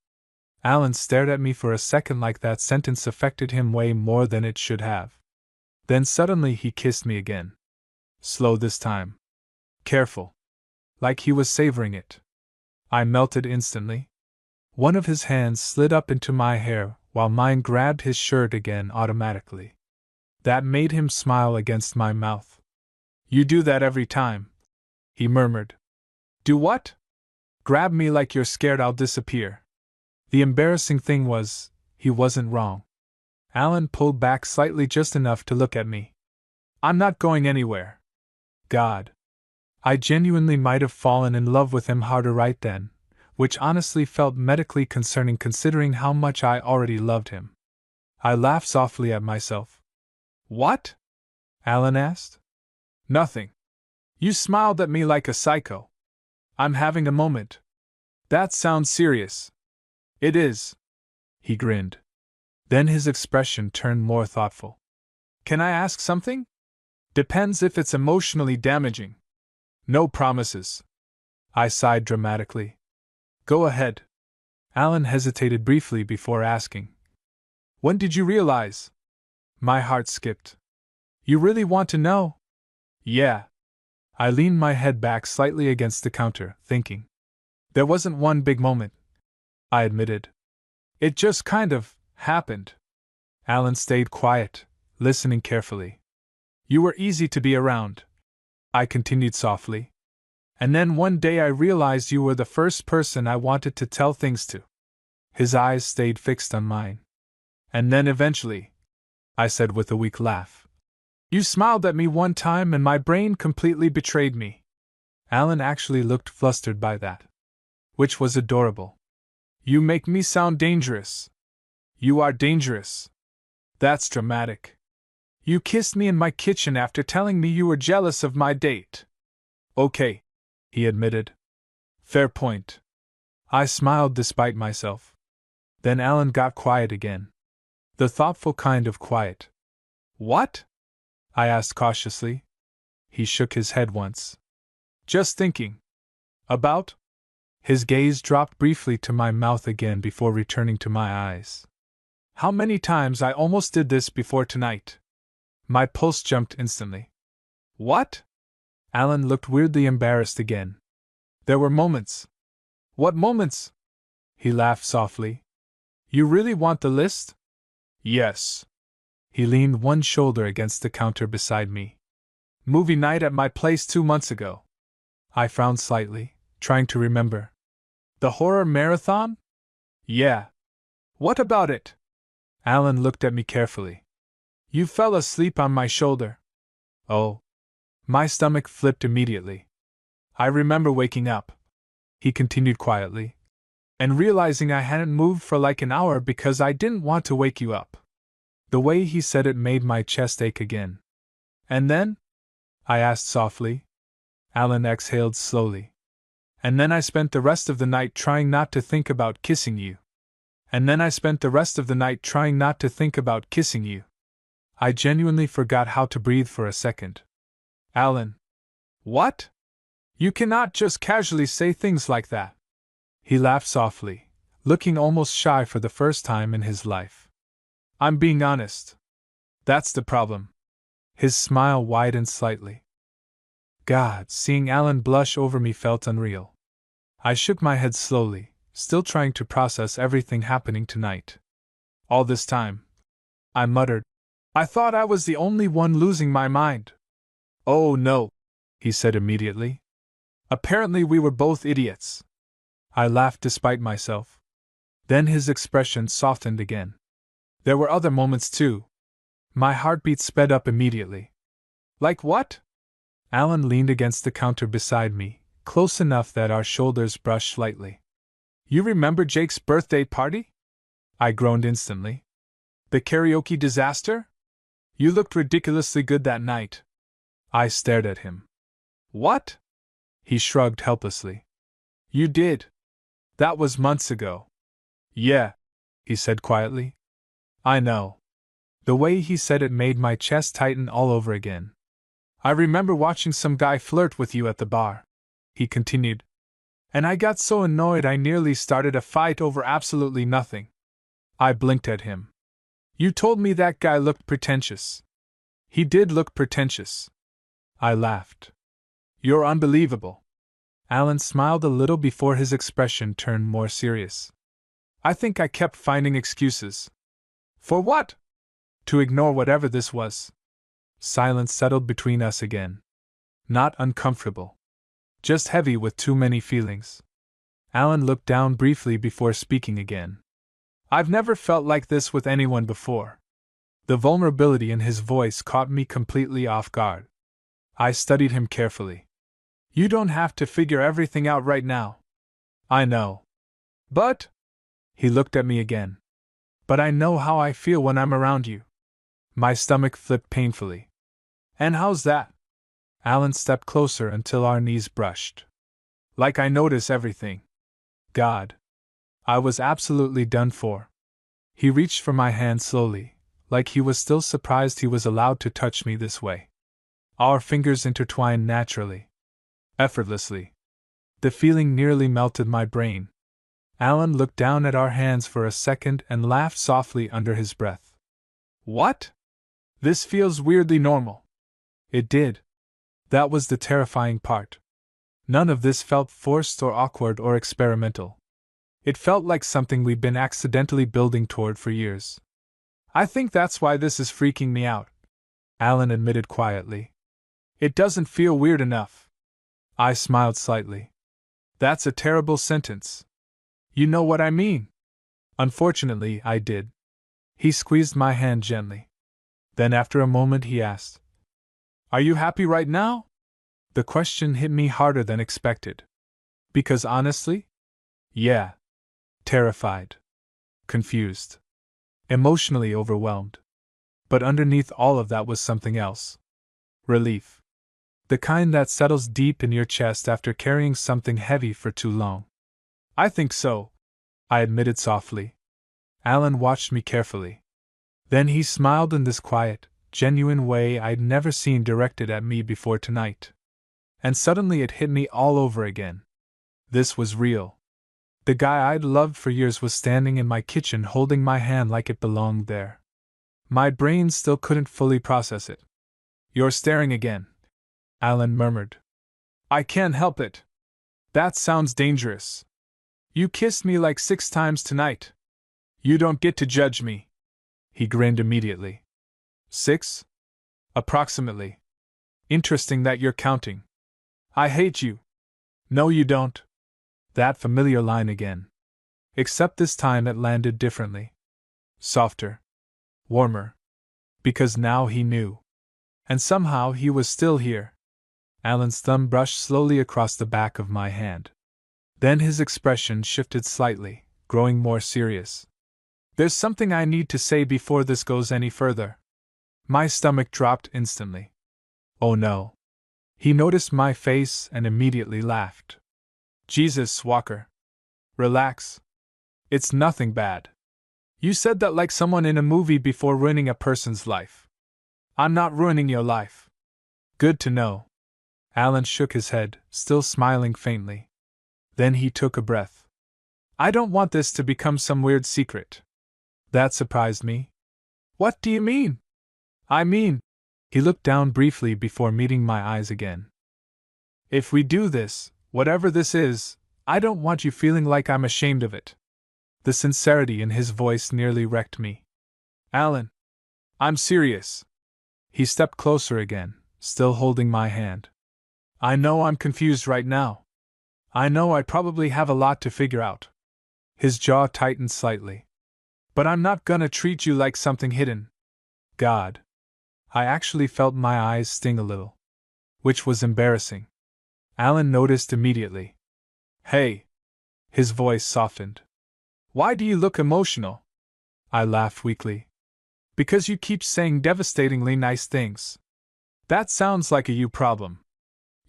Speaker 1: Alan stared at me for a second like that sentence affected him way more than it should have. Then suddenly he kissed me again. Slow this time. Careful. Like he was savoring it. I melted instantly. One of his hands slid up into my hair while mine grabbed his shirt again automatically. That made him smile against my mouth. You do that every time, he murmured. Do what? Grab me like you're scared I'll disappear. The embarrassing thing was, he wasn't wrong. Alan pulled back slightly just enough to look at me. I'm not going anywhere. God. I genuinely might have fallen in love with him harder right then, which honestly felt medically concerning considering how much I already loved him. I laughed softly at myself. What? Alan asked. Nothing. You smiled at me like a psycho. I'm having a moment. That sounds serious. It is. He grinned. Then his expression turned more thoughtful. Can I ask something? Depends if it's emotionally damaging. No promises. I sighed dramatically. Go ahead. Alan hesitated briefly before asking. When did you realize? My heart skipped. You really want to know? Yeah. I leaned my head back slightly against the counter, thinking. There wasn't one big moment, I admitted. It just kind of happened. Alan stayed quiet, listening carefully. You were easy to be around, I continued softly. And then one day I realized you were the first person I wanted to tell things to. His eyes stayed fixed on mine. And then eventually, I said with a weak laugh. You smiled at me one time and my brain completely betrayed me. Alan actually looked flustered by that. Which was adorable. You make me sound dangerous. You are dangerous. That's dramatic. You kissed me in my kitchen after telling me you were jealous of my date. Okay, he admitted. Fair point. I smiled despite myself. Then Alan got quiet again. The thoughtful kind of quiet. What? I asked cautiously. He shook his head once. Just thinking. About? His gaze dropped briefly to my mouth again before returning to my eyes. How many times I almost did this before tonight. My pulse jumped instantly. What? Alan looked weirdly embarrassed again. There were moments. What moments? He laughed softly. You really want the list? Yes. He leaned one shoulder against the counter beside me. Movie night at my place 2 months ago. I frowned slightly, trying to remember. The horror marathon? Yeah. What about it? Alan looked at me carefully. You fell asleep on my shoulder. Oh. My stomach flipped immediately. I remember waking up, he continued quietly, and realizing I hadn't moved for like an hour because I didn't want to wake you up. The way he said it made my chest ache again. And then? I asked softly. Alan exhaled slowly. And then I spent the rest of the night trying not to think about kissing you. And then I spent the rest of the night trying not to think about kissing you. I genuinely forgot how to breathe for a second. Alan. What? You cannot just casually say things like that. He laughed softly, looking almost shy for the first time in his life. I'm being honest. That's the problem. His smile widened slightly. God, seeing Alan blush over me felt unreal. I shook my head slowly, still trying to process everything happening tonight. All this time, I muttered, I thought I was the only one losing my mind. Oh no, he said immediately. Apparently we were both idiots. I laughed despite myself. Then his expression softened again. There were other moments too. My heartbeat sped up immediately. Like what? Alan leaned against the counter beside me, close enough that our shoulders brushed lightly. You remember Jake's birthday party? I groaned instantly. The karaoke disaster? You looked ridiculously good that night. I stared at him. What? He shrugged helplessly. You did. That was months ago. Yeah, he said quietly. I know. The way he said it made my chest tighten all over again. I remember watching some guy flirt with you at the bar, he continued. And I got so annoyed I nearly started a fight over absolutely nothing. I blinked at him. You told me that guy looked pretentious. He did look pretentious. I laughed. You're unbelievable. Alan smiled a little before his expression turned more serious. I think I kept finding excuses. For what? To ignore whatever this was. Silence settled between us again. Not uncomfortable. Just heavy with too many feelings. Alan looked down briefly before speaking again. I've never felt like this with anyone before. The vulnerability in his voice caught me completely off guard. I studied him carefully. You don't have to figure everything out right now. I know. But? He looked at me again. But I know how I feel when I'm around you. My stomach flipped painfully. And how's that? Alan stepped closer until our knees brushed. Like I notice everything. God. I was absolutely done for. He reached for my hand slowly, like he was still surprised he was allowed to touch me this way. Our fingers intertwined naturally. Effortlessly. The feeling nearly melted my brain. Alan looked down at our hands for a second and laughed softly under his breath. What? This feels weirdly normal. It did. That was the terrifying part. None of this felt forced or awkward or experimental. It felt like something we'd been accidentally building toward for years. I think that's why this is freaking me out, Alan admitted quietly. It doesn't feel weird enough. I smiled slightly. That's a terrible sentence. You know what I mean. Unfortunately, I did. He squeezed my hand gently. Then after a moment he asked, Are you happy right now? The question hit me harder than expected. Because honestly? Yeah. Terrified. Confused. Emotionally overwhelmed. But underneath all of that was something else. Relief. The kind that settles deep in your chest after carrying something heavy for too long. I think so, I admitted softly. Alan watched me carefully. Then he smiled in this quiet, genuine way I'd never seen directed at me before tonight. And suddenly it hit me all over again. This was real. The guy I'd loved for years was standing in my kitchen holding my hand like it belonged there. My brain still couldn't fully process it. You're staring again, Alan murmured. I can't help it. That sounds dangerous. You kissed me like 6 times tonight. You don't get to judge me. He grinned immediately. 6? Approximately. Interesting that you're counting. I hate you. No, you don't. That familiar line again. Except this time it landed differently. Softer. Warmer. Because now he knew. And somehow he was still here. Alan's thumb brushed slowly across the back of my hand. Then his expression shifted slightly, growing more serious. There's something I need to say before this goes any further. My stomach dropped instantly. Oh no. He noticed my face and immediately laughed. Jesus, Walker. Relax. It's nothing bad. You said that like someone in a movie before ruining a person's life. I'm not ruining your life. Good to know. Alan shook his head, still smiling faintly. Then he took a breath. I don't want this to become some weird secret. That surprised me. What do you mean? I mean, he looked down briefly before meeting my eyes again. If we do this, whatever this is, I don't want you feeling like I'm ashamed of it. The sincerity in his voice nearly wrecked me. Alan, I'm serious. He stepped closer again, still holding my hand. I know I'm confused right now. I know I probably have a lot to figure out. His jaw tightened slightly. But I'm not gonna treat you like something hidden. God. I actually felt my eyes sting a little. Which was embarrassing. Alan noticed immediately. Hey. His voice softened. Why do you look emotional? I laughed weakly. Because you keep saying devastatingly nice things. That sounds like a you problem.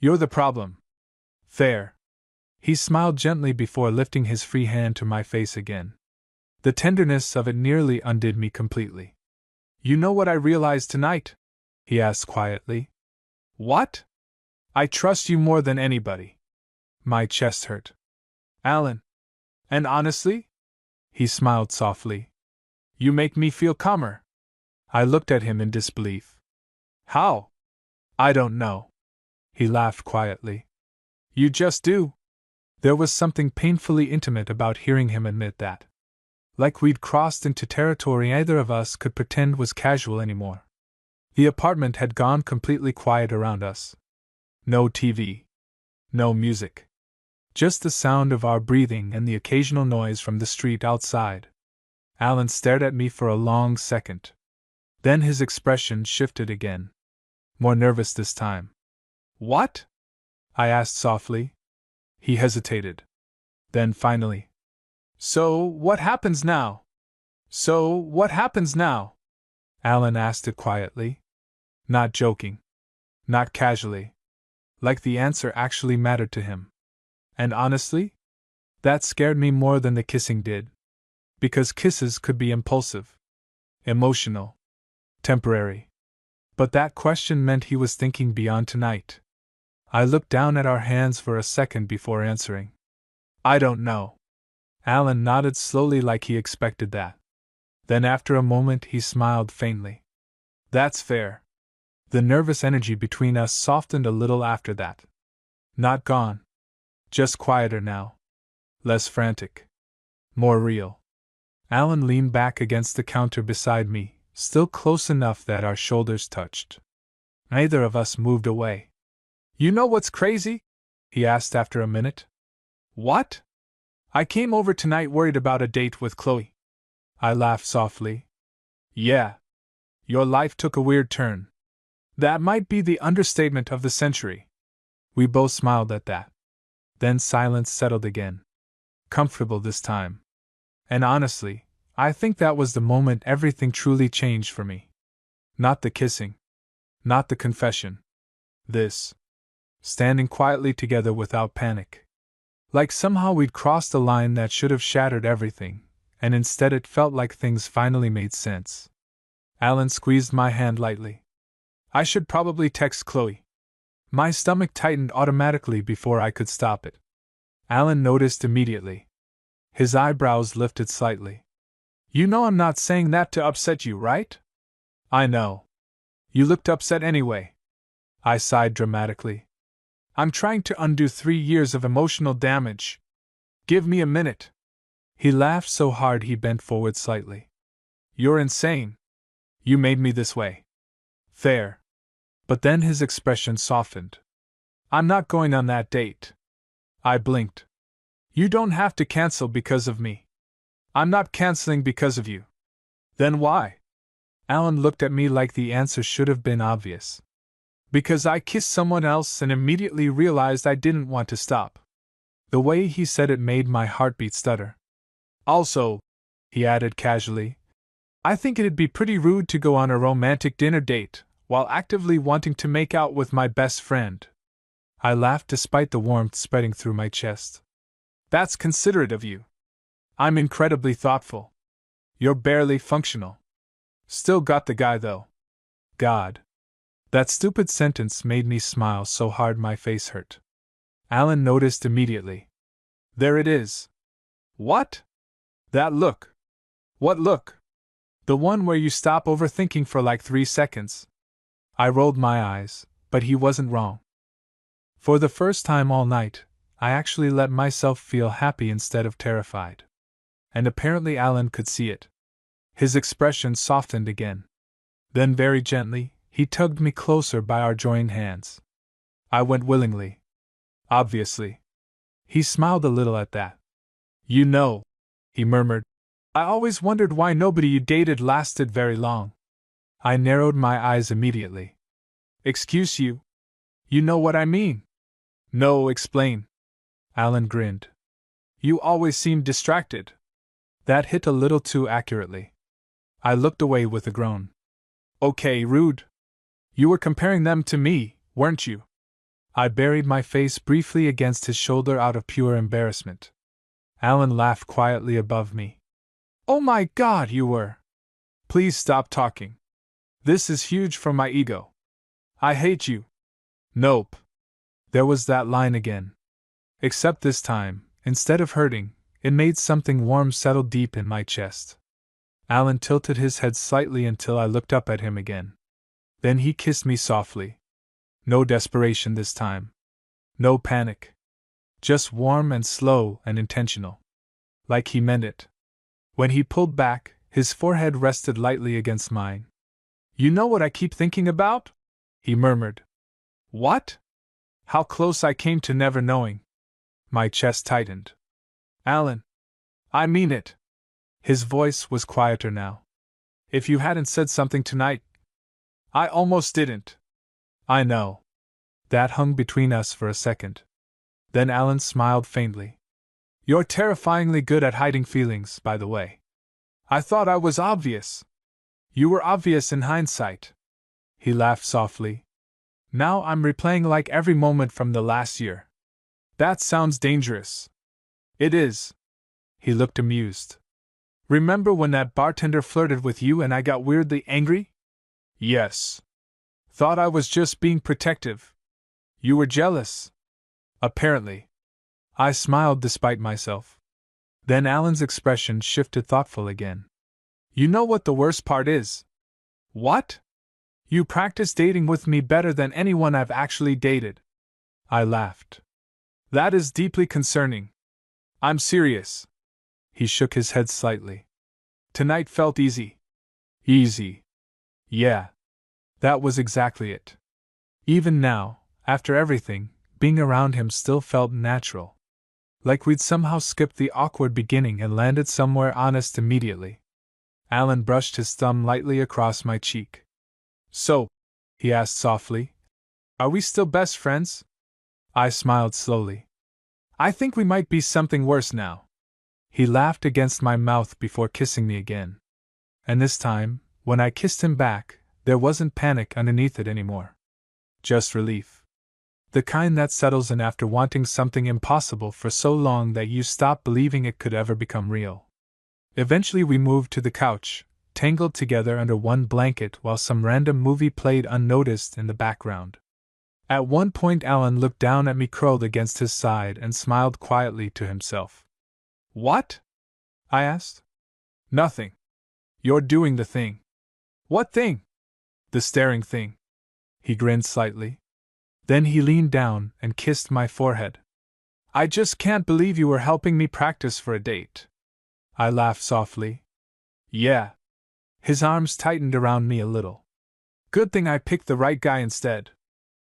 Speaker 1: You're the problem. Fair. He smiled gently before lifting his free hand to my face again. The tenderness of it nearly undid me completely. You know what I realized tonight? He asked quietly. What? I trust you more than anybody. My chest hurt. Alan. And honestly? He smiled softly. You make me feel calmer. I looked at him in disbelief. How? I don't know. He laughed quietly. You just do. There was something painfully intimate about hearing him admit that. Like we'd crossed into territory neither of us could pretend was casual anymore. The apartment had gone completely quiet around us. No TV. No music. Just the sound of our breathing and the occasional noise from the street outside. Alan stared at me for a long second. Then his expression shifted again. More nervous this time. What? I asked softly. He hesitated. Then finally. So, what happens now? So, what happens now? Alan asked it quietly. Not joking. Not casually. Like the answer actually mattered to him. And honestly, that scared me more than the kissing did. Because kisses could be impulsive, emotional, temporary. But that question meant he was thinking beyond tonight. I looked down at our hands for a second before answering. I don't know. Alan nodded slowly like he expected that. Then after a moment he smiled faintly. That's fair. The nervous energy between us softened a little after that. Not gone. Just quieter now. Less frantic. More real. Alan leaned back against the counter beside me, still close enough that our shoulders touched. Neither of us moved away. You know what's crazy? He asked after a minute. What? I came over tonight worried about a date with Chloe. I laughed softly. Yeah. Your life took a weird turn. That might be the understatement of the century. We both smiled at that. Then silence settled again. Comfortable this time. And honestly, I think that was the moment everything truly changed for me. Not the kissing. Not the confession. This. Standing quietly together without panic. Like somehow we'd crossed a line that should have shattered everything, and instead it felt like things finally made sense. Alan squeezed my hand lightly. I should probably text Chloe. My stomach tightened automatically before I could stop it. Alan noticed immediately. His eyebrows lifted slightly. You know I'm not saying that to upset you, right? I know. You looked upset anyway. I sighed dramatically. I'm trying to undo 3 years of emotional damage. Give me a minute. He laughed so hard he bent forward slightly. You're insane. You made me this way. Fair. But then his expression softened. I'm not going on that date. I blinked. You don't have to cancel because of me. I'm not canceling because of you. Then why? Alan looked at me like the answer should have been obvious. Because I kissed someone else and immediately realized I didn't want to stop. The way he said it made my heartbeat stutter. Also, he added casually, I think it'd be pretty rude to go on a romantic dinner date while actively wanting to make out with my best friend. I laughed despite the warmth spreading through my chest. That's considerate of you. I'm incredibly thoughtful. You're barely functional. Still got the guy though. God. That stupid sentence made me smile so hard my face hurt. Alan noticed immediately. There it is. What? That look. What look? The one where you stop overthinking for like 3 seconds. I rolled my eyes, but he wasn't wrong. For the first time all night, I actually let myself feel happy instead of terrified. And apparently Alan could see it. His expression softened again. Then very gently, he tugged me closer by our joined hands. I went willingly. Obviously. He smiled a little at that. You know, he murmured, I always wondered why nobody you dated lasted very long. I narrowed my eyes immediately. Excuse you? You know what I mean? No, explain. Alan grinned. You always seemed distracted. That hit a little too accurately. I looked away with a groan. Okay, rude. You were comparing them to me, weren't you? I buried my face briefly against his shoulder out of pure embarrassment. Alan laughed quietly above me. Oh my God, you were! Please stop talking. This is huge for my ego. I hate you. Nope. There was that line again. Except this time, instead of hurting, it made something warm settle deep in my chest. Alan tilted his head slightly until I looked up at him again. Then he kissed me softly. No desperation this time. No panic. Just warm and slow and intentional. Like he meant it. When he pulled back, his forehead rested lightly against mine. You know what I keep thinking about? He murmured. What? How close I came to never knowing. My chest tightened. Alan. I mean it. His voice was quieter now. If you hadn't said something tonight. I almost didn't. I know. That hung between us for a second. Then Alan smiled faintly. You're terrifyingly good at hiding feelings, by the way. I thought I was obvious. You were obvious in hindsight. He laughed softly. Now I'm replaying like every moment from the last year. That sounds dangerous. It is. He looked amused. Remember when that bartender flirted with you and I got weirdly angry? Yes. Thought I was just being protective. You were jealous. Apparently. I smiled despite myself. Then Alan's expression shifted thoughtful again. You know what the worst part is? What? You practice dating with me better than anyone I've actually dated. I laughed. That is deeply concerning. I'm serious. He shook his head slightly. Tonight felt easy. Easy. Yeah. That was exactly it. Even now, after everything, being around him still felt natural. Like we'd somehow skipped the awkward beginning and landed somewhere honest immediately. Alan brushed his thumb lightly across my cheek. So, he asked softly, are we still best friends? I smiled slowly. I think we might be something worse now. He laughed against my mouth before kissing me again. And this time, when I kissed him back, there wasn't panic underneath it anymore. Just relief. The kind that settles in after wanting something impossible for so long that you stop believing it could ever become real. Eventually we moved to the couch, tangled together under one blanket while some random movie played unnoticed in the background. At one point Alan looked down at me curled against his side and smiled quietly to himself. What? I asked. Nothing. You're doing the thing. What thing? The staring thing. He grinned slightly. Then he leaned down and kissed my forehead. I just can't believe you were helping me practice for a date. I laughed softly. Yeah. His arms tightened around me a little. Good thing I picked the right guy instead.